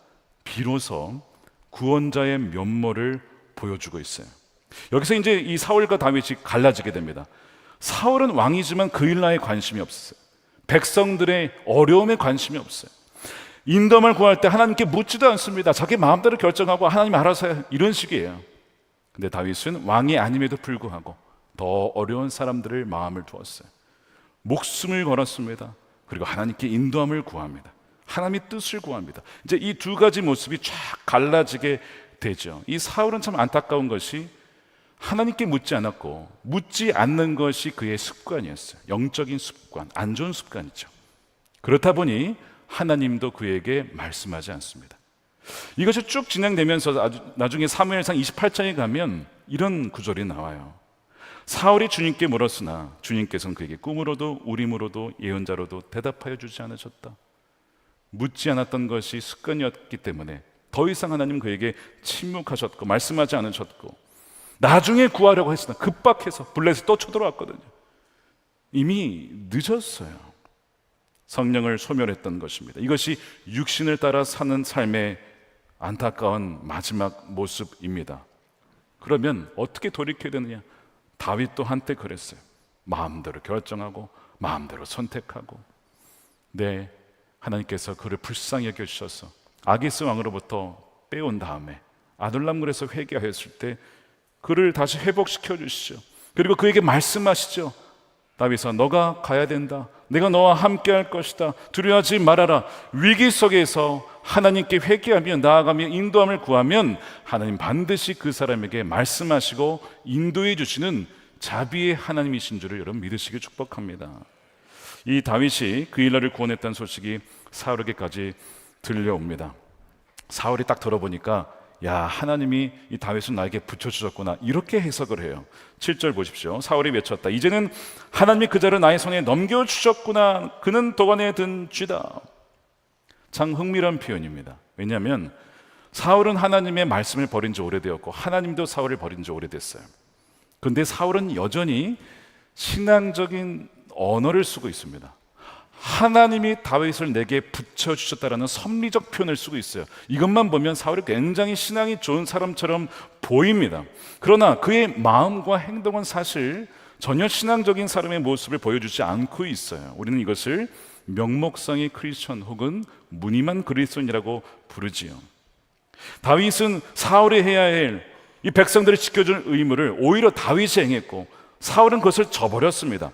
H: 비로소 구원자의 면모를 보여주고 있어요. 여기서 이제 이 사울과 다윗이 갈라지게 됩니다. 사울은 왕이지만 그 일날에 관심이 없었어요. 백성들의 어려움에 관심이 없어요. 인덤을 구할 때 하나님께 묻지도 않습니다. 자기 마음대로 결정하고 하나님 알아서 해, 이런 식이에요. 근데 다윗은 왕이 아님에도 불구하고 더 어려운 사람들을 마음을 두었어요. 목숨을 걸었습니다. 그리고 하나님께 인도함을 구합니다. 하나님의 뜻을 구합니다. 이제 이 두 가지 모습이 쫙 갈라지게 되죠. 이 사울은 참 안타까운 것이 하나님께 묻지 않았고 묻지 않는 것이 그의 습관이었어요. 영적인 습관, 안 좋은 습관이죠. 그렇다 보니 하나님도 그에게 말씀하지 않습니다. 이것이 쭉 진행되면서 나중에 사무엘상 28장에 가면 이런 구절이 나와요. 사울이 주님께 물었으나 주님께서는 그에게 꿈으로도 우림으로도 예언자로도 대답하여 주지 않으셨다. 묻지 않았던 것이 습관이었기 때문에 더 이상 하나님 그에게 침묵하셨고 말씀하지 않으셨고, 나중에 구하려고 했으나 급박해서 블레셋 또 쳐들어왔거든요. 이미 늦었어요. 성령을 소멸했던 것입니다. 이것이 육신을 따라 사는 삶의 안타까운 마지막 모습입니다. 그러면 어떻게 돌이켜야 되느냐? 다윗도 한때 그랬어요. 마음대로 결정하고 마음대로 선택하고, 네, 하나님께서 그를 불쌍히 여겨주셔서 아기스 왕으로부터 빼온 다음에 아둘람굴에서 회개하였을 때 그를 다시 회복시켜 주시죠. 그리고 그에게 말씀하시죠. 다윗아, 너가 가야 된다. 내가 너와 함께 할 것이다. 두려워하지 말아라. 위기 속에서 하나님께 회개하며 나아가며 인도함을 구하면 하나님 반드시 그 사람에게 말씀하시고 인도해 주시는 자비의 하나님이신 줄을 여러분 믿으시길 축복합니다. 이 다윗이 그 일날을 구원했다는 소식이 사울에게까지 들려옵니다. 사울이 딱 들어보니까 야, 하나님이 이 다윗은 나에게 붙여주셨구나, 이렇게 해석을 해요. 7절 보십시오. 사울이 외쳤다. 이제는 하나님이 그 자를 나의 손에 넘겨주셨구나. 그는 도관에 든 쥐다. 참 흥미로운 표현입니다. 왜냐하면 사울은 하나님의 말씀을 버린 지 오래되었고 하나님도 사울을 버린 지 오래됐어요. 그런데 사울은 여전히 신앙적인 언어를 쓰고 있습니다. 하나님이 다윗을 내게 붙여주셨다라는 섭리적 표현을 쓰고 있어요. 이것만 보면 사울이 굉장히 신앙이 좋은 사람처럼 보입니다. 그러나 그의 마음과 행동은 사실 전혀 신앙적인 사람의 모습을 보여주지 않고 있어요. 우리는 이것을 명목상의 크리스천 혹은 무늬만 그리스도인이라고 부르지요. 다윗은 사울이 해야 할 이 백성들을 지켜줄 의무를 오히려 다윗이 행했고 사울은 그것을 저버렸습니다.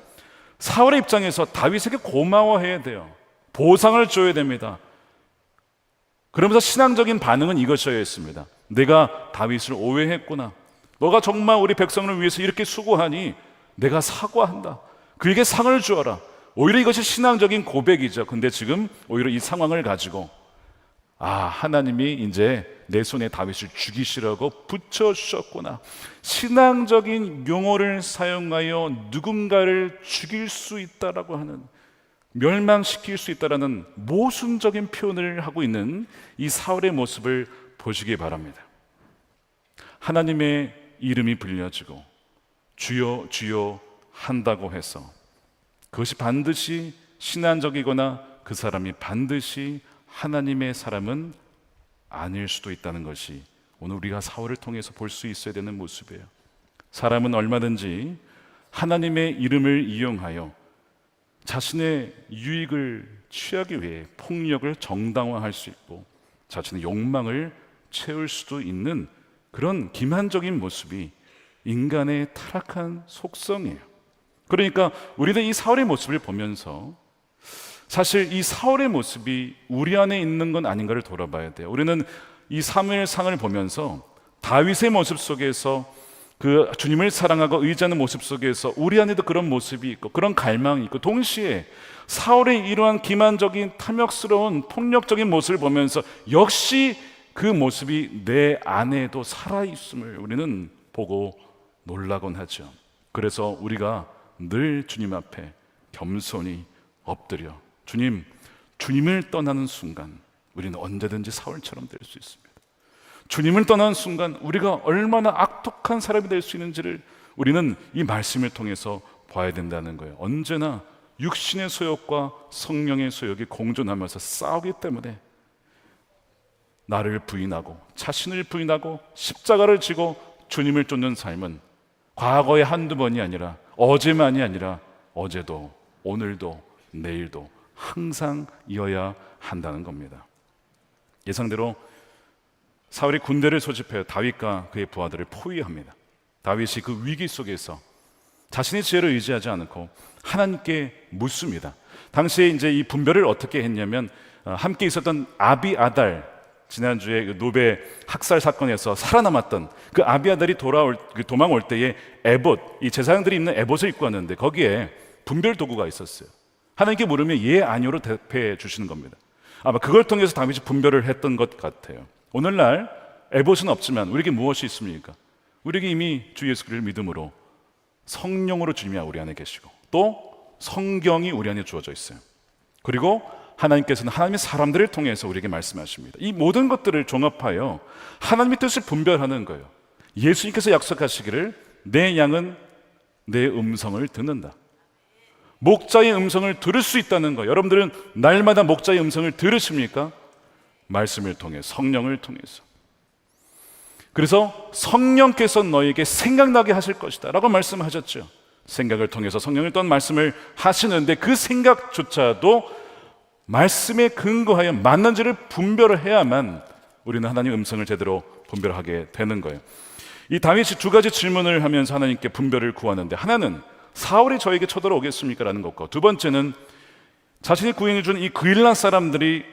H: 사울의 입장에서 다윗에게 고마워해야 돼요. 보상을 줘야 됩니다. 그러면서 신앙적인 반응은 이것이어야 했습니다. 내가 다윗을 오해했구나. 너가 정말 우리 백성을 위해서 이렇게 수고하니 내가 사과한다. 그에게 상을 주어라. 오히려 이것이 신앙적인 고백이죠. 근데 지금 오히려 이 상황을 가지고 하나님이 이제 내 손에 다윗을 죽이시라고 붙여주셨구나. 신앙적인 용어를 사용하여 누군가를 죽일 수 있다라고 하는, 멸망시킬 수 있다라는 모순적인 표현을 하고 있는 이 사울의 모습을 보시기 바랍니다. 하나님의 이름이 불려지고 주여 주여 한다고 해서 그것이 반드시 신앙적이거나 그 사람이 반드시 하나님의 사람은 아닐 수도 있다는 것이 오늘 우리가 사울을 통해서 볼 수 있어야 되는 모습이에요. 사람은 얼마든지 하나님의 이름을 이용하여 자신의 유익을 취하기 위해 폭력을 정당화할 수 있고 자신의 욕망을 채울 수도 있는 그런 기만적인 모습이 인간의 타락한 속성이에요. 그러니까 우리는 이 사울의 모습을 보면서 사실 이 사울의 모습이 우리 안에 있는 건 아닌가를 돌아봐야 돼요. 우리는 이 사무엘상을 보면서 다윗의 모습 속에서 그 주님을 사랑하고 의지하는 모습 속에서 우리 안에도 그런 모습이 있고 그런 갈망이 있고, 동시에 사울의 이러한 기만적인 탐욕스러운 폭력적인 모습을 보면서 역시 그 모습이 내 안에도 살아있음을 우리는 보고 놀라곤 하죠. 그래서 우리가 늘 주님 앞에 겸손히 엎드려 주님을 떠나는 순간 우리는 언제든지 사울처럼 될 수 있습니다. 주님을 떠나는 순간 우리가 얼마나 악독한 사람이 될 수 있는지를 우리는 이 말씀을 통해서 봐야 된다는 거예요. 언제나 육신의 소욕과 성령의 소욕이 공존하면서 싸우기 때문에 나를 부인하고 자신을 부인하고 십자가를 지고 주님을 쫓는 삶은 과거의 한두 번이 아니라 어제만이 아니라 어제도 오늘도 내일도 항상 이어야 한다는 겁니다. 예상대로 사울이 군대를 소집하여 다윗과 그의 부하들을 포위합니다. 다윗이 그 위기 속에서 자신의 지혜를 의지하지 않고 하나님께 묻습니다. 당시에 이제 이 분별을 어떻게 했냐면 함께 있었던 아비아달, 지난주에 그 노베 학살 사건에서 살아남았던 그 아비아달이 도망올 때에 에봇, 이 제사장들이 입는 에봇을 입고 왔는데 거기에 분별 도구가 있었어요. 하나님께 물으면 예, 아니오로 대답해 주시는 겁니다. 아마 그걸 통해서 다윗이 분별을 했던 것 같아요. 오늘날 에봇은 없지만 우리에게 무엇이 있습니까? 우리에게 이미 주 예수 그리스도를 믿음으로 성령으로 주님이 우리 안에 계시고 또 성경이 우리 안에 주어져 있어요. 그리고 하나님께서는 하나님의 사람들을 통해서 우리에게 말씀하십니다. 이 모든 것들을 종합하여 하나님의 뜻을 분별하는 거예요. 예수님께서 약속하시기를 내 양은 내 음성을 듣는다. 목자의 음성을 들을 수 있다는 거. 여러분들은 날마다 목자의 음성을 들으십니까? 말씀을 통해, 성령을 통해서. 그래서 성령께서 너에게 생각나게 하실 것이다 라고 말씀하셨죠. 생각을 통해서 성령을 떤 말씀을 하시는데 그 생각조차도 말씀에 근거하여 맞는지를 분별을 해야만 우리는 하나님의 음성을 제대로 분별하게 되는 거예요. 이 다윗이 두 가지 질문을 하면서 하나님께 분별을 구하는데, 하나는 사울이 저에게 쳐들어오겠습니까? 라는 것과, 두 번째는 자신이 구행해 준 이 그일라 사람들이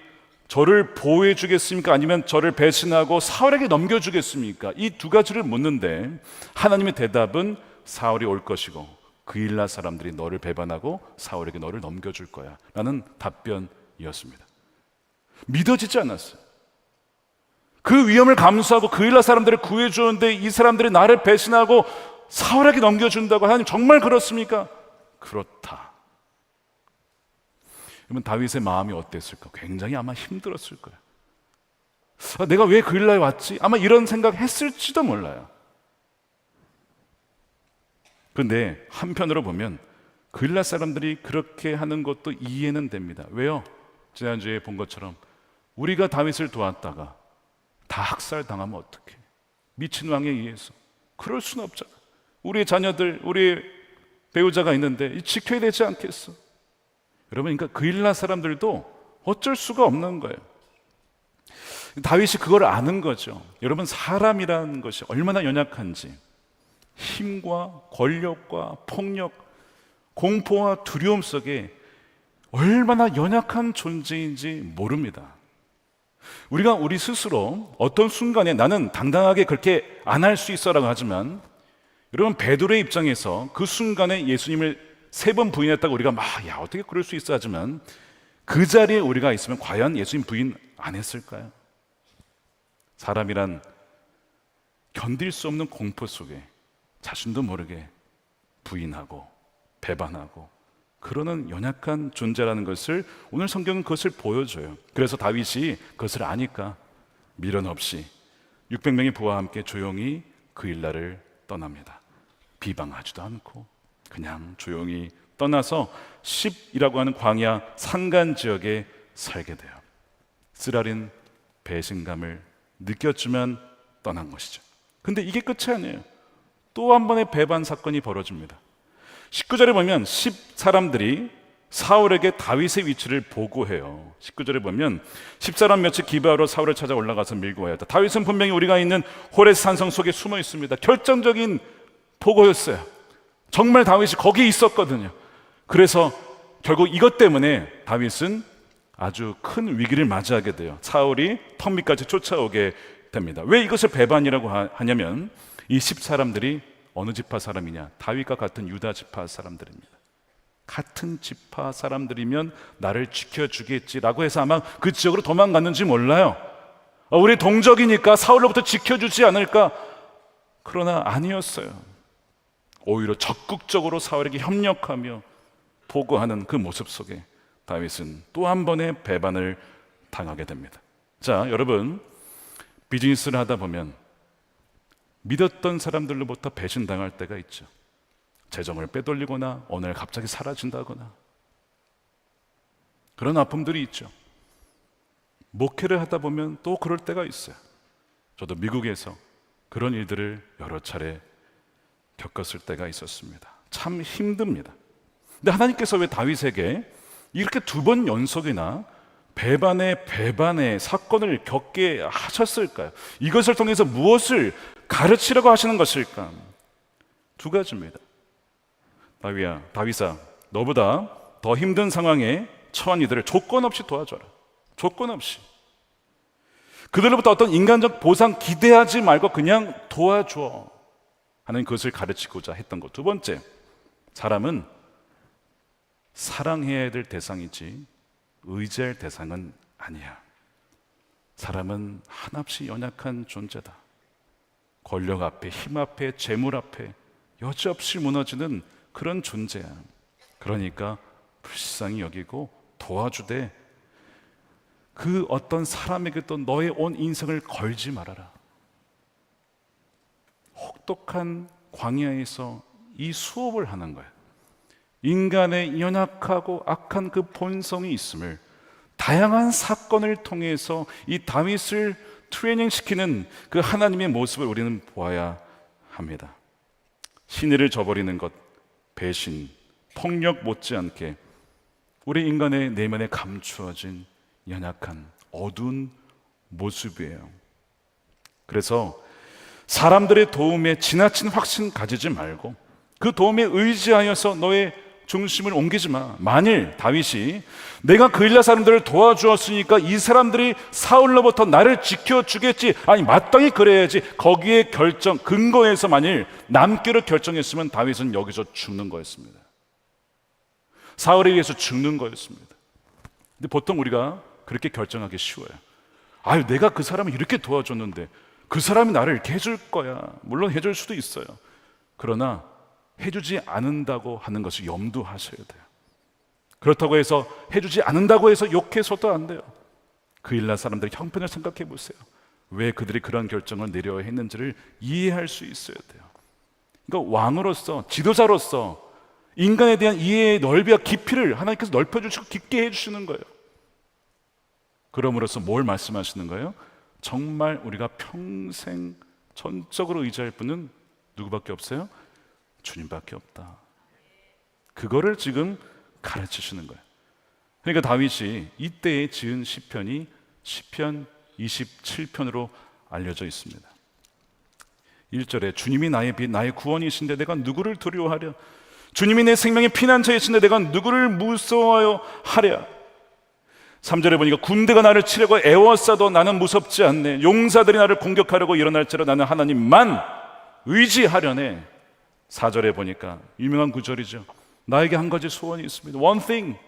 H: 저를 보호해 주겠습니까? 아니면 저를 배신하고 사울에게 넘겨주겠습니까? 이 두 가지를 묻는데 하나님의 대답은 사울이 올 것이고 그일라 사람들이 너를 배반하고 사울에게 너를 넘겨줄 거야 라는 답변이었습니다. 믿어지지 않았어요. 그 위험을 감수하고 그일라 사람들을 구해주는데 이 사람들이 나를 배신하고 사울에게 넘겨준다고. 하나님 정말 그렇습니까? 그렇다. 그러면 다윗의 마음이 어땠을까? 굉장히 아마 힘들었을 거예요. 내가 왜 그일라에 왔지? 아마 이런 생각 했을지도 몰라요. 그런데 한편으로 보면 그일라 사람들이 그렇게 하는 것도 이해는 됩니다. 왜요? 지난주에 본 것처럼 우리가 다윗을 도왔다가 다 학살당하면 어떡해? 미친 왕에 의해서. 그럴 수는 없잖아. 우리의 자녀들, 우리의 배우자가 있는데 지켜야 되지 않겠어? 여러분, 그러니까 그일라 사람들도 어쩔 수가 없는 거예요. 다윗이 그걸 아는 거죠. 여러분, 사람이라는 것이 얼마나 연약한지, 힘과 권력과 폭력, 공포와 두려움 속에 얼마나 연약한 존재인지 모릅니다. 우리가 우리 스스로 어떤 순간에 나는 당당하게 그렇게 안 할 수 있어라고 하지만, 여러분, 베드로의 입장에서 그 순간에 예수님을 3번 부인했다고 우리가 야 어떻게 그럴 수 있어 하지만, 그 자리에 우리가 있으면 과연 예수님 부인 안 했을까요? 사람이란 견딜 수 없는 공포 속에 자신도 모르게 부인하고 배반하고 그러는 연약한 존재라는 것을 오늘 성경은 그것을 보여줘요. 그래서 다윗이 그것을 아니까 미련 없이 600명의 부하와 함께 조용히 그일라를 떠납니다. 비방하지도 않고 그냥 조용히 떠나서 십이라고 하는 광야 산간 지역에 살게 돼요. 쓰라린 배신감을 느꼈지만 떠난 것이죠. 근데 이게 끝이 아니에요. 또 한 번의 배반 사건이 벌어집니다. 19절에 보면 10사람들이 사울에게 다윗의 위치를 보고해요. 19절에 보면 10사람 몇이 기브아로 사울을 찾아 올라가서 밀고 와야 했다. 다윗은 분명히 우리가 있는 호레스 산성 속에 숨어 있습니다. 결정적인 보고였어요. 정말 다윗이 거기에 있었거든요. 그래서 결국 이것 때문에 다윗은 아주 큰 위기를 맞이하게 돼요. 사울이 턱 밑까지 쫓아오게 됩니다. 왜 이것을 배반이라고 하냐면 이 10사람들이 어느 지파 사람이냐? 다윗과 같은 유다 지파 사람들입니다. 같은 지파 사람들이면 나를 지켜주겠지라고 해서 아마 그 지역으로 도망갔는지 몰라요. 우리 동족이니까 사울로부터 지켜주지 않을까? 그러나 아니었어요. 오히려 적극적으로 사울에게 협력하며 보고하는 그 모습 속에 다윗은 또 한 번의 배반을 당하게 됩니다. 자, 여러분, 비즈니스를 하다 보면 믿었던 사람들로부터 배신당할 때가 있죠. 재정을 빼돌리거나 오늘 갑자기 사라진다거나 그런 아픔들이 있죠. 목회를 하다 보면 또 그럴 때가 있어요. 저도 미국에서 그런 일들을 여러 차례 겪었을 때가 있었습니다. 참 힘듭니다. 근데 하나님께서 왜 다윗에게 이렇게 2번 연속이나 배반의 사건을 겪게 하셨을까요? 이것을 통해서 무엇을 가르치려고 하시는 것일까? 2가지입니다. 다윗아, 너보다 더 힘든 상황에 처한 이들을 조건 없이 도와줘라. 조건 없이. 그들로부터 어떤 인간적 보상 기대하지 말고 그냥 도와줘 하는 것을 가르치고자 했던 것. 2번째, 사람은 사랑해야 될 대상이지 의지할 대상은 아니야. 사람은 한없이 연약한 존재다. 권력 앞에, 힘 앞에, 재물 앞에 여지없이 무너지는 그런 존재야. 그러니까 불쌍히 여기고 도와주되 그 어떤 사람에게도 너의 온 인생을 걸지 말아라. 혹독한 광야에서 이 수업을 하는 거야. 인간의 연약하고 악한 그 본성이 있음을 다양한 사건을 통해서 이 다윗을 트레이닝시키는 그 하나님의 모습을 우리는 보아야 합니다. 신의를 저버리는 것, 배신, 폭력 못지않게 우리 인간의 내면에 감추어진 연약한 어두운 모습이에요. 그래서 사람들의 도움에 지나친 확신 가지지 말고 그 도움에 의지하여서 너의 중심을 옮기지 마. 만일 다윗이 내가 그일라 사람들을 도와주었으니까 이 사람들이 사울로부터 나를 지켜주겠지, 아니 마땅히 그래야지, 거기에 근거에서 만일 남기를 결정했으면 다윗은 여기서 죽는 거였습니다. 사울에 의해서 죽는 거였습니다. 근데 보통 우리가 그렇게 결정하기 쉬워요. 아유, 내가 그 사람을 이렇게 도와줬는데 그 사람이 나를 이렇게 해줄 거야. 물론 해줄 수도 있어요. 그러나 해주지 않는다고 하는 것을 염두하셔야 돼요. 그렇다고 해서 해주지 않는다고 해서 욕해서도 안 돼요. 그일라 사람들의 형편을 생각해 보세요. 왜 그들이 그런 결정을 내려야 했는지를 이해할 수 있어야 돼요. 그러니까 왕으로서, 지도자로서 인간에 대한 이해의 넓이와 깊이를 하나님께서 넓혀주시고 깊게 해주시는 거예요. 그럼으로써 뭘 말씀하시는 거예요? 정말 우리가 평생 전적으로 의지할 분은 누구밖에 없어요? 주님밖에 없다. 그거를 지금 가르치시는 거예요. 그러니까 다윗이 이때에 지은 시편이 시편 27편으로 알려져 있습니다. 1절에 주님이 나의 빛, 나의 구원이신데 내가 누구를 두려워하랴? 주님이 내 생명의 피난처이신데 내가 누구를 무서워하여 하랴? 3절에 보니까 군대가 나를 치려고 애워싸도 나는 무섭지 않네. 용사들이 나를 공격하려고 일어날지라 나는 하나님만 의지하려네. 4절에 보니까 유명한 구절이죠. 나에게 한 가지 소원이 있습니다. One thing.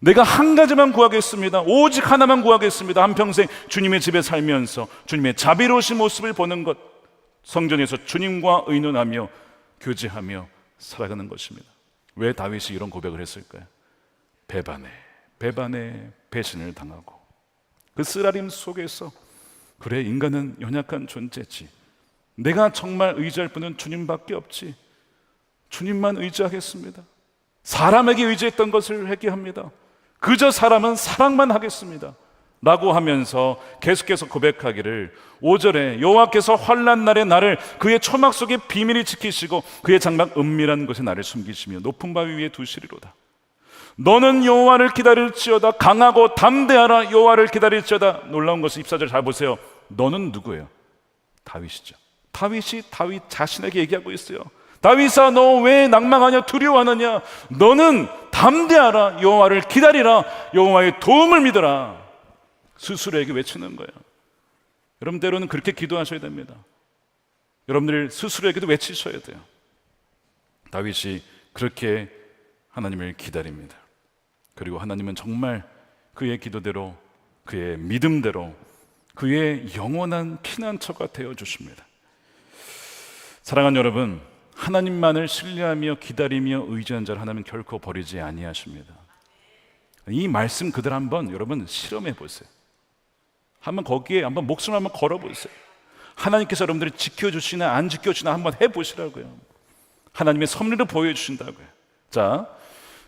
H: 내가 한 가지만 구하겠습니다. 오직 하나만 구하겠습니다. 한평생 주님의 집에 살면서 주님의 자비로우신 모습을 보는 것, 성전에서 주님과 의논하며 교제하며 살아가는 것입니다. 왜 다윗이 이런 고백을 했을까요? 배반에 배신을 당하고 그 쓰라림 속에서 그래, 인간은 연약한 존재지, 내가 정말 의지할 분은 주님밖에 없지, 주님만 의지하겠습니다. 사람에게 의지했던 것을 회개합니다. 그저 사람은 사랑만 하겠습니다 라고 하면서 계속해서 고백하기를 5절에 여호와께서 환난 날에 나를 그의 초막 속에 비밀히 지키시고 그의 장막 은밀한 곳에 나를 숨기시며 높은 바위 위에 두시리로다. 너는 여호와를 기다릴지어다. 강하고 담대하라. 여호와를 기다릴지어다. 놀라운 것은 14절 잘 보세요. 너는 누구예요? 다윗이죠. 다윗이 다윗 자신에게 얘기하고 있어요. 다윗아, 너 왜 낭망하냐? 두려워하느냐? 너는 담대하라. 여호와를 기다리라. 여호와의 도움을 믿어라. 스스로에게 외치는 거예요. 여러분, 때로는 그렇게 기도하셔야 됩니다. 여러분들 스스로에게도 외치셔야 돼요. 다윗이 그렇게 하나님을 기다립니다. 그리고 하나님은 정말 그의 기도대로, 그의 믿음대로 그의 영원한 피난처가 되어주십니다. 사랑하는 여러분, 하나님만을 신뢰하며 기다리며 의지한 자를 하나님은 결코 버리지 아니하십니다. 이 말씀 그대로 한번 여러분 실험해 보세요. 한번 거기에 한번 목숨을 한번 걸어 보세요. 하나님께서 여러분들이 지켜주시나 안 지켜주시나 한번 해보시라고요. 하나님의 섭리를 보여주신다고요. 자,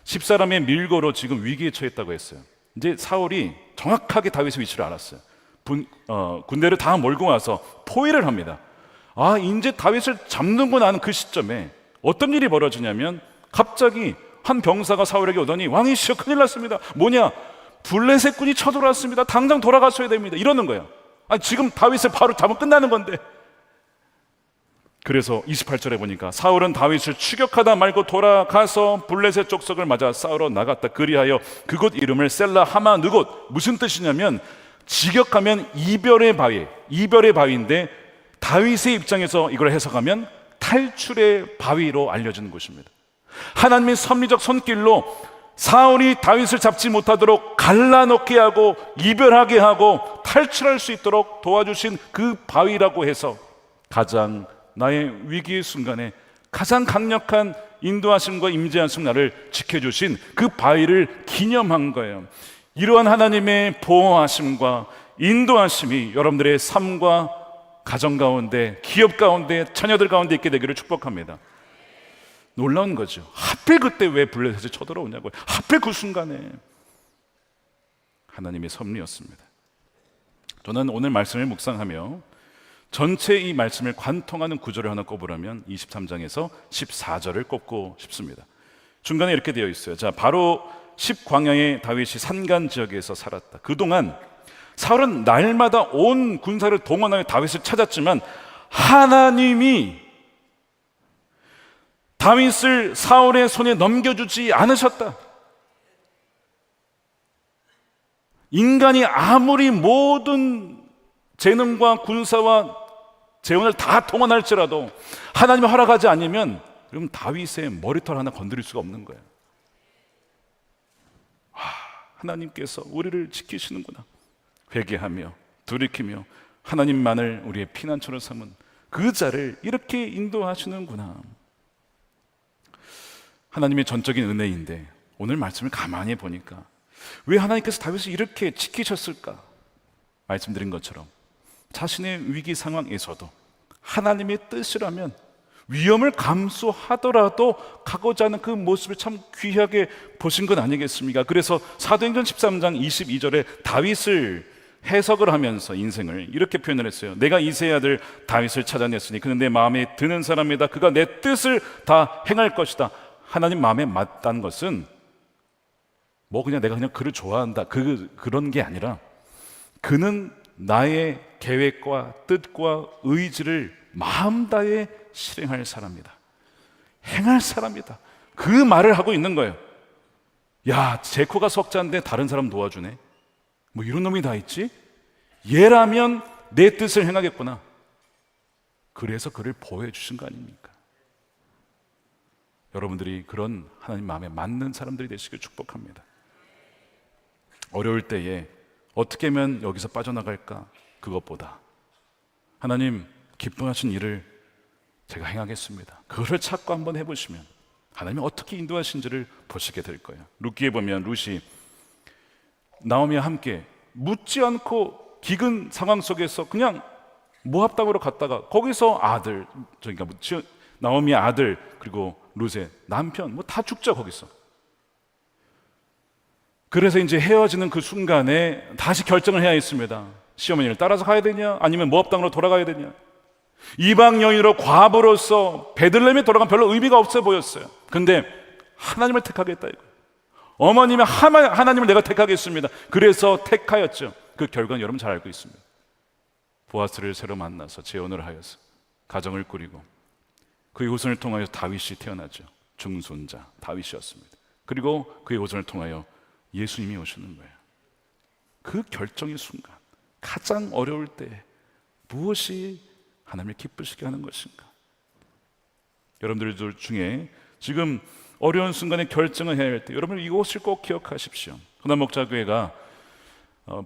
H: 10사람의 밀고로 지금 위기에 처했다고 했어요. 이제 사울이 정확하게 다윗의 위치를 알았어요. 군대를 다 몰고 와서 포위를 합니다. 아, 이제 다윗을 잡는구나 하는 그 시점에 어떤 일이 벌어지냐면 갑자기 한 병사가 사울에게 오더니 왕이시여, 큰일 났습니다. 뭐냐? 블레셋 군이 쳐들어왔습니다. 당장 돌아가셔야 됩니다. 이러는 거예요. 아니, 지금 다윗을 바로 잡으면 끝나는 건데. 그래서 28절에 보니까 사울은 다윗을 추격하다 말고 돌아가서 블레셋 족속을 맞아 싸우러 나갔다. 그리하여 그곳 이름을 셀라 하마 느곳. 무슨 뜻이냐면 직역하면 이별의 바위인데 다윗의 입장에서 이걸 해석하면 탈출의 바위로 알려진 곳입니다. 하나님의 섭리적 손길로 사울이 다윗을 잡지 못하도록 갈라놓게 하고 이별하게 하고 탈출할 수 있도록 도와주신 그 바위라고 해서 가장 나의 위기의 순간에 가장 강력한 인도하심과 임재하심 나를 지켜주신 그 바위를 기념한 거예요. 이러한 하나님의 보호하심과 인도하심이 여러분들의 삶과 가정 가운데, 기업 가운데, 자녀들 가운데 있게 되기를 축복합니다. 놀라운 거죠. 하필 그때 왜 블레셋이 쳐들어오냐고요. 하필 그 순간에. 하나님의 섭리였습니다. 저는 오늘 말씀을 묵상하며 전체 이 말씀을 관통하는 구절을 하나 꼽으라면 23장에서 14절을 꼽고 싶습니다. 중간에 이렇게 되어 있어요. 자, 바로 10광야의 다윗이 산간 지역에서 살았다. 그동안 사울은 날마다 온 군사를 동원하여 다윗을 찾았지만 하나님이 다윗을 사울의 손에 넘겨주지 않으셨다. 인간이 아무리 모든 재능과 군사와 재원을 다 동원할지라도 하나님이 허락하지 않으면 그럼 다윗의 머리털 하나 건드릴 수가 없는 거예요. 하나님께서 우리를 지키시는구나. 회개하며 돌이키며 하나님만을 우리의 피난처로 삼은 그 자를 이렇게 인도하시는구나. 하나님의 전적인 은혜인데 오늘 말씀을 가만히 보니까 왜 하나님께서 다윗을 이렇게 지키셨을까? 말씀드린 것처럼 자신의 위기 상황에서도 하나님의 뜻이라면 위험을 감수하더라도 가고자 하는 그 모습을 참 귀하게 보신 것 아니겠습니까? 그래서 사도행전 13장 22절에 다윗을 해석을 하면서 인생을 이렇게 표현을 했어요. 내가 이새의 아들 다윗을 찾아냈으니 그는 내 마음에 드는 사람이다. 그가 내 뜻을 다 행할 것이다. 하나님 마음에 맞다는 것은 뭐 그냥 내가 그냥 그를 좋아한다 그런 게 아니라 그는 나의 계획과 뜻과 의지를 마음 다해 실행할 사람이다. 행할 사람이다. 그 말을 하고 있는 거예요. 야, 제코가 석자인데 다른 사람 도와주네. 뭐 이런 놈이 다 있지? 얘라면 내 뜻을 행하겠구나. 그래서 그를 보호해 주신 거 아닙니까? 여러분들이 그런 하나님 마음에 맞는 사람들이 되시길 축복합니다. 어려울 때에 어떻게 하면 여기서 빠져나갈까? 그것보다 하나님 기뻐하신 일을 제가 행하겠습니다. 그거를 찾고 한번 해보시면 하나님이 어떻게 인도하신지를 보시게 될 거예요. 룻기에 보면 룻이 나오미와 함께 묻지 않고 기근 상황 속에서 그냥 모압 땅으로 갔다가 거기서 아들, 나오미의 아들 그리고 룻의 남편 뭐 다 죽죠 거기서. 그래서 이제 헤어지는 그 순간에 다시 결정을 해야 했습니다. 시어머니를 따라서 가야 되냐 아니면 모압 땅으로 돌아가야 되냐. 이방 여인으로 과부로서 베들레헴에 돌아가면 별로 의미가 없어 보였어요. 근데 하나님을 택하겠다 이거. 어머님이 하나님을 내가 택하겠습니다. 그래서 택하였죠. 그 결과는 여러분 잘 알고 있습니다. 보아스를 새로 만나서 재혼을 하여서 가정을 꾸리고 그의 후손을 통하여 다윗이 태어나죠. 중손자 다윗이었습니다. 그리고 그의 후손을 통하여 예수님이 오시는 거예요. 그 결정의 순간 가장 어려울 때 무엇이 하나님을 기쁘시게 하는 것인가? 여러분들 중에 지금 어려운 순간에 결정을 해야 할 때 여러분 이것을 꼭 기억하십시오. 흔한목자교회가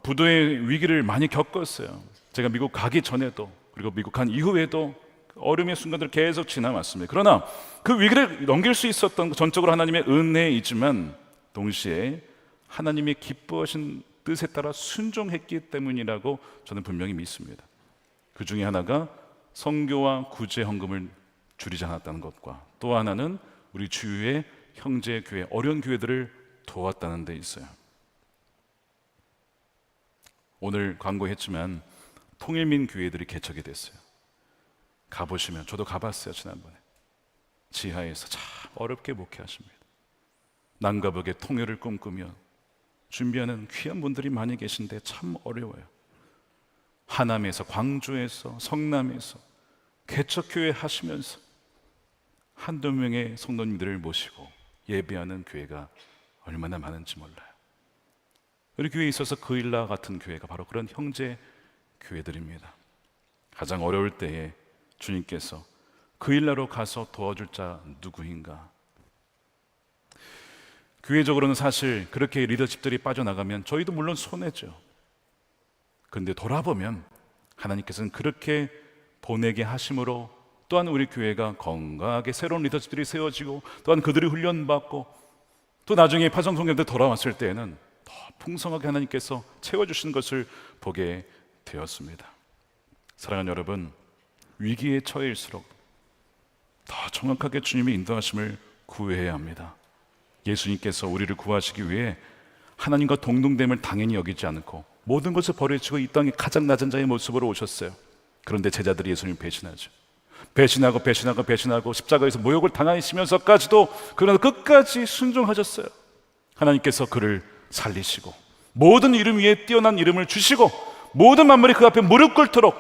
H: 부도의 위기를 많이 겪었어요. 제가 미국 가기 전에도 그리고 미국 간 이후에도 어려움의 순간들을 계속 지나왔습니다. 그러나 그 위기를 넘길 수 있었던 전적으로 하나님의 은혜이지만 동시에 하나님의 기뻐하신 뜻에 따라 순종했기 때문이라고 저는 분명히 믿습니다. 그 중에 하나가 선교와 구제 헌금을 줄이지 않았다는 것과 또 하나는 우리 주위의 형제 교회, 어려운 교회들을 도왔다는 데 있어요. 오늘 광고했지만 통일민 교회들이 개척이 됐어요. 가보시면 저도 가봤어요. 지난번에 지하에서 참 어렵게 목회하십니다. 남과 북의 통일을 꿈꾸며 준비하는 귀한 분들이 많이 계신데 참 어려워요. 하남에서, 광주에서, 성남에서 개척교회 하시면서 한두 명의 성도님들을 모시고 예배하는 교회가 얼마나 많은지 몰라요. 우리 교회에 있어서 그일라 같은 교회가 바로 그런 형제 교회들입니다. 가장 어려울 때에 주님께서 그일라로 가서 도와줄 자 누구인가? 교회적으로는 사실 그렇게 리더십들이 빠져나가면 저희도 물론 손해죠. 그런데 돌아보면 하나님께서는 그렇게 보내게 하심으로 또한 우리 교회가 건강하게 새로운 리더십들이 세워지고 또한 그들이 훈련받고 또 나중에 파송성경들 돌아왔을 때에는 더 풍성하게 하나님께서 채워주신 것을 보게 되었습니다. 사랑하는 여러분, 위기에 처해일수록 더 정확하게 주님의 인도하심을 구해야 합니다. 예수님께서 우리를 구하시기 위해 하나님과 동등됨을 당연히 여기지 않고 모든 것을 버리시고 이 땅에 가장 낮은 자의 모습으로 오셨어요. 그런데 제자들이 예수님을 배신하죠. 배신하고 십자가에서 모욕을 당하시면서까지도 그러나 끝까지 순종하셨어요. 하나님께서 그를 살리시고 모든 이름 위에 뛰어난 이름을 주시고 모든 만물이 그 앞에 무릎 꿇도록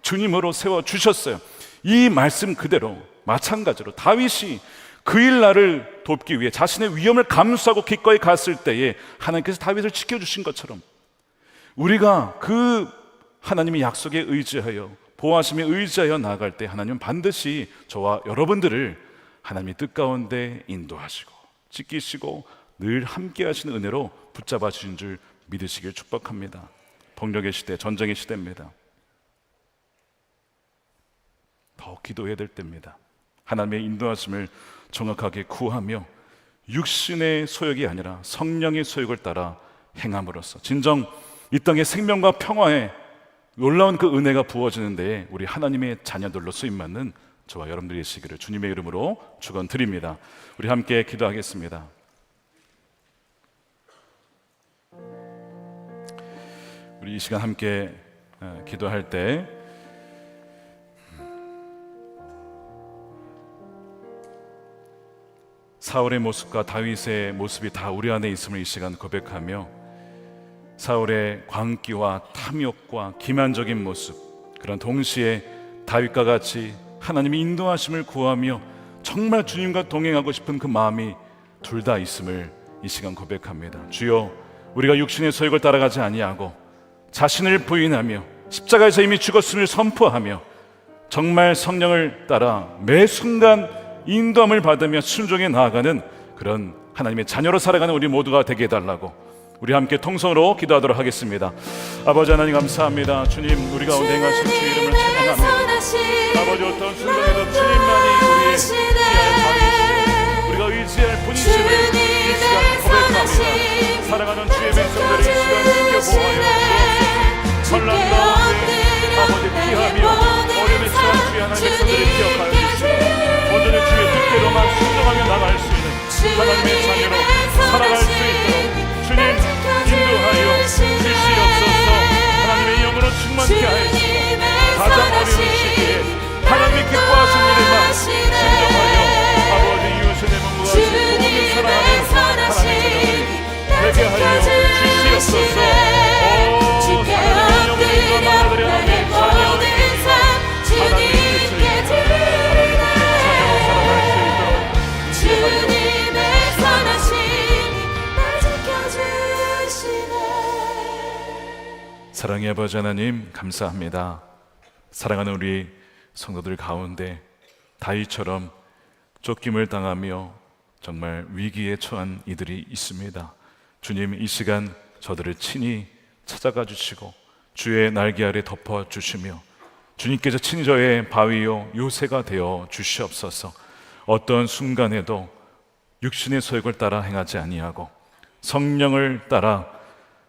H: 주님으로 세워주셨어요. 이 말씀 그대로 마찬가지로 다윗이 그 일날을 돕기 위해 자신의 위험을 감수하고 기꺼이 갔을 때에 하나님께서 다윗을 지켜주신 것처럼 우리가 그 하나님의 약속에 의지하여 보호하심에 의지하여 나아갈 때 하나님은 반드시 저와 여러분들을 하나님의 뜻 가운데 인도하시고 지키시고 늘 함께 하시는 은혜로 붙잡아 주신 줄 믿으시길 축복합니다. 폭력의 시대, 전쟁의 시대입니다. 더 기도해야 될 때입니다. 하나님의 인도하심을 정확하게 구하며 육신의 소욕이 아니라 성령의 소욕을 따라 행함으로써 진정 이 땅의 생명과 평화에 놀라운 그 은혜가 부어지는 데에 우리 하나님의 자녀들로 쓰임받는 저와 여러분들이 되시기를 주님의 이름으로 축원드립니다. 우리 함께 기도하겠습니다. 우리 이 시간 함께 기도할 때 사울의 모습과 다윗의 모습이 다 우리 안에 있음을 이 시간 고백하며 사울의 광기와 탐욕과 기만적인 모습, 그런 동시에 다윗과 같이 하나님의 인도하심을 구하며 정말 주님과 동행하고 싶은 그 마음이 둘 다 있음을 이 시간 고백합니다. 주여, 우리가 육신의 소욕을 따라가지 아니하고 자신을 부인하며 십자가에서 이미 죽었음을 선포하며 정말 성령을 따라 매 순간 인도함을 받으며 순종해 나아가는 그런 하나님의 자녀로 살아가는 우리 모두가 되게 해달라고 우리 함께 통성으로 기도하도록 하겠습니다. 아버지 하나님 감사합니다. 주님, 우리 가운데 행하신 주 이름을 찬양합니다. 아버지, 어떤 순간에도 주님만이 우리의 우리가 의지할 분이심을 이 시간 고백합니다. 사랑하는 주의 백성들을 이 시간 지켜보아요 주옵소서. 환난 가운데 아버지 피하며 어려움에 처한 주의 하나님 백성들을 기억하여 주시고 온전히 주의 뜻대로만 순종하며 나갈 수 있는 하나님의 자녀로 살아갈 수 있도록 주님 인도하여 주시옵소서. 하나님의 영으로 충만케 하시고 가장 어려운 시기에 하나님이 기뻐하신 일에만 순종하여 아버지 이웃의 몸과 같이 도움을 사랑하는 하나님의 자녀들이 되게 하여 주시옵소서. 오 사랑하는 영으로 인도하여 하나님의 자녀들이 하나님의 뜻을 하나님의 자녀로 살아갈 수 있도록 인도하여 사랑의 아버지 하나님 감사합니다. 사랑하는 우리 성도들 가운데 다윗처럼 쫓김을 당하며 정말 위기에 처한 이들이 있습니다. 주님, 이 시간 저들을 친히 찾아가 주시고 주의 날개 아래 덮어 주시며 주님께서 친히 저의 바위요 요새가 되어 주시옵소서. 어떤 순간에도 육신의 소욕을 따라 행하지 아니하고 성령을 따라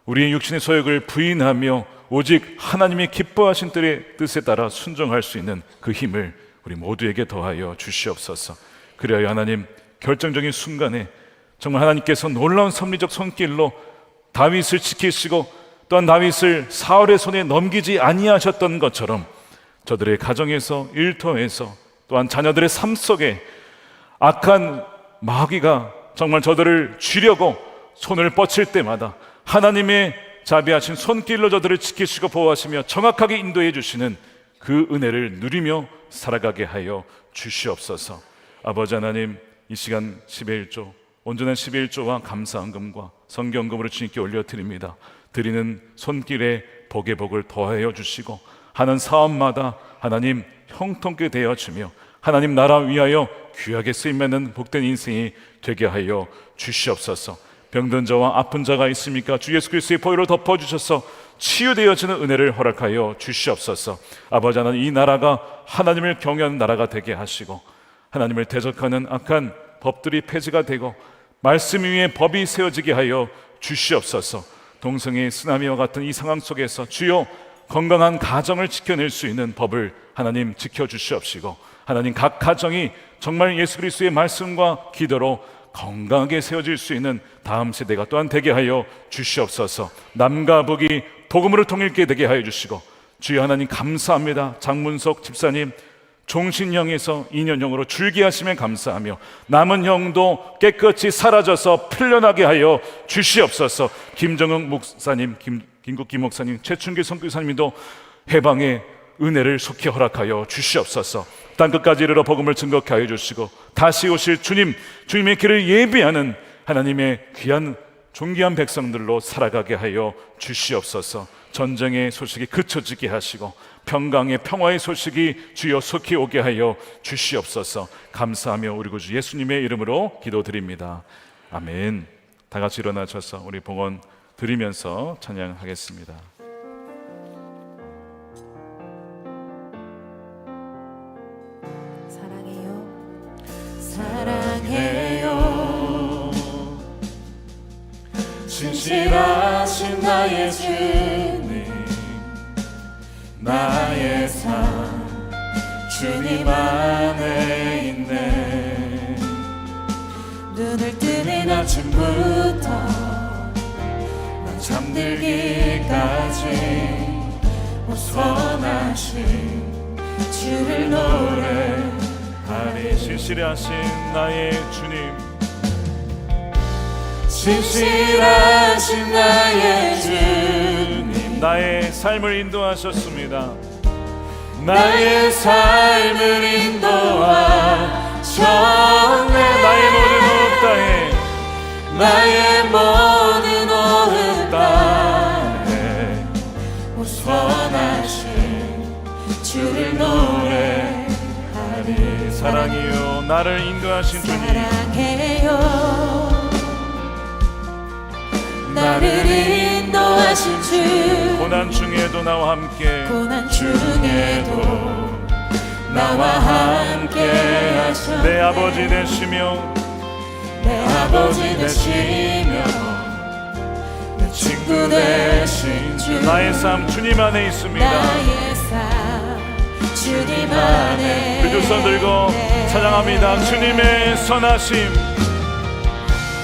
H: 우리의 육신의 소욕을 부인하며 오직 하나님이 기뻐하신 뜻에 따라 순종할 수 있는 그 힘을 우리 모두에게 더하여 주시옵소서. 그래야 하나님 결정적인 순간에 정말 하나님께서 놀라운 섭리적 손길로 다윗을 지키시고 또한 다윗을 사울의 손에 넘기지 아니하셨던 것처럼 저들의 가정에서 일터에서 또한 자녀들의 삶 속에 악한 마귀가 정말 저들을 쥐려고 손을 뻗칠 때마다 하나님의 자비하신 손길로 저들을 지키시고 보호하시며 정확하게 인도해 주시는 그 은혜를 누리며 살아가게 하여 주시옵소서. 아버지 하나님, 이 시간 11조 온전한 11조와 감사헌금과 성경금으로 주님께 올려드립니다. 드리는 손길에 복의 복을 더하여 주시고 하는 사업마다 하나님 형통케 되어 주며 하나님 나라 위하여 귀하게 쓰임받는 복된 인생이 되게 하여 주시옵소서. 병든 자와 아픈 자가 있습니까? 주 예수 그리스도의 보혈로 덮어주셔서 치유되어지는 은혜를 허락하여 주시옵소서. 아버지 하나님, 이 나라가 하나님을 경외하는 나라가 되게 하시고 하나님을 대적하는 악한 법들이 폐지가 되고 말씀 위에 법이 세워지게 하여 주시옵소서. 동성애 쓰나미와 같은 이 상황 속에서 주여 건강한 가정을 지켜낼 수 있는 법을 하나님 지켜주시옵시고, 하나님 각 가정이 정말 예수 그리스도의 말씀과 기도로 건강하게 세워질 수 있는 다음 세대가 또한 되게 하여 주시옵소서. 남과 북이 복음으로 통일게 되게 하여 주시고, 주여 하나님 감사합니다. 장문석 집사님 종신형에서 2년형으로 줄기하심에 감사하며 남은 형도 깨끗이 사라져서 풀려나게 하여 주시옵소서. 김정은 목사님, 김국기 목사님, 최춘기 선교사님도 해방의 은혜를 속히 허락하여 주시옵소서. 땅끝까지 이르러 복음을 증거케 하여 주시고, 다시 오실 주님의 길을 예비하는 하나님의 귀한 존귀한 백성들로 살아가게 하여 주시옵소서. 전쟁의 소식이 그쳐지게 하시고 평강의 평화의 소식이 주여 속히 오게 하여 주시옵소서. 감사하며 우리 구주 예수님의 이름으로 기도드립니다. 아멘. 다 같이 일어나셔서 우리 봉헌 드리면서 찬양하겠습니다.
B: 사랑해요 진실하신 나의 주님, 나의 삶 주님 안에 있네. 눈을 뜨는 아침부터 난 잠들기까지 선하신 주를 노래하리.
H: 신실하신 나의 주님,
B: 진실하신 나의 주님,
H: 나의 삶을 인도하셨습니다.
B: 나의 삶을 인도하셨네.
H: 나의 모든 호흡 다해,
B: 나의 모든 호흡 다해 선하신 주를 노래하리.
H: 사랑이요 나를 인도하신 주님,
B: 사랑해요 나를 인도하신 주,
H: 고난 중에도 나와 함께,
B: 고난 중에도 나와 함께 하셨네.
H: 내 아버지 되시며
B: 내 아버지 되시며 내 친구 되신 주,
H: 나의 삶 주님 안에 있습니다.
B: 나의 삶 주님 안에
H: 그 두 손 들고 찬양합니다. 주님의 선하심,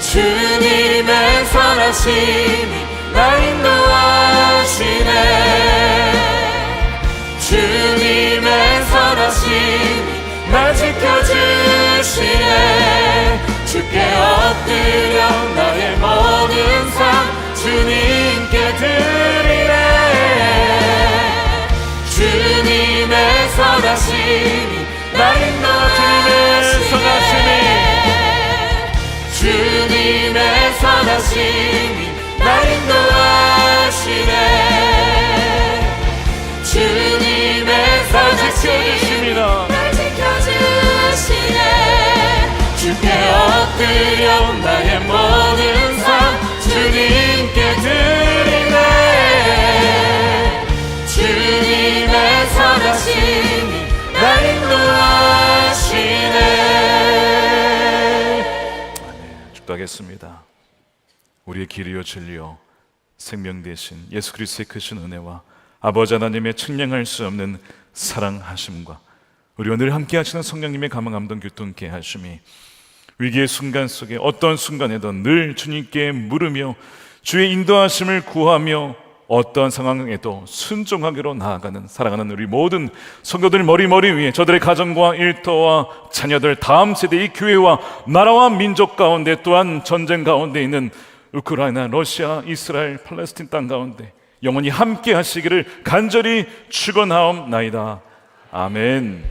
B: 주님의 선하심이 나 인도하시네. 주님의 선하심이 날 지켜주시네. 주께 엎드려 나의 모든 삶 주님께 드리네. 주님의 선하심이 날 인도하시네. 주님의 선하심이 날 인도하시네. 주님의 선하심이 날 지켜주시네. 주께 엎드려 나의 모든 삶 주님께 드리네. 주님의 선하심이 날 인도하시네.
H: 기도하겠습니다. 우리의 길이요 진리요 생명 되신 예수 그리스도의 크신 은혜와 아버지 하나님의 측량할 수 없는 사랑하심과 우리와 늘 함께 하시는 성령님의 감화감동 교통케 하심이 위기의 순간 속에 어떤 순간에도 늘 주님께 물으며 주의 인도하심을 구하며 어떠한 상황에도 순종하기로 나아가는 사랑하는 우리 모든 성도들 머리 위에 저들의 가정과 일터와 자녀들, 다음 세대 이 교회와 나라와 민족 가운데, 또한 전쟁 가운데 있는 우크라이나, 러시아, 이스라엘, 팔레스틴 땅 가운데 영원히 함께 하시기를 간절히 축원하옵나이다. 아멘.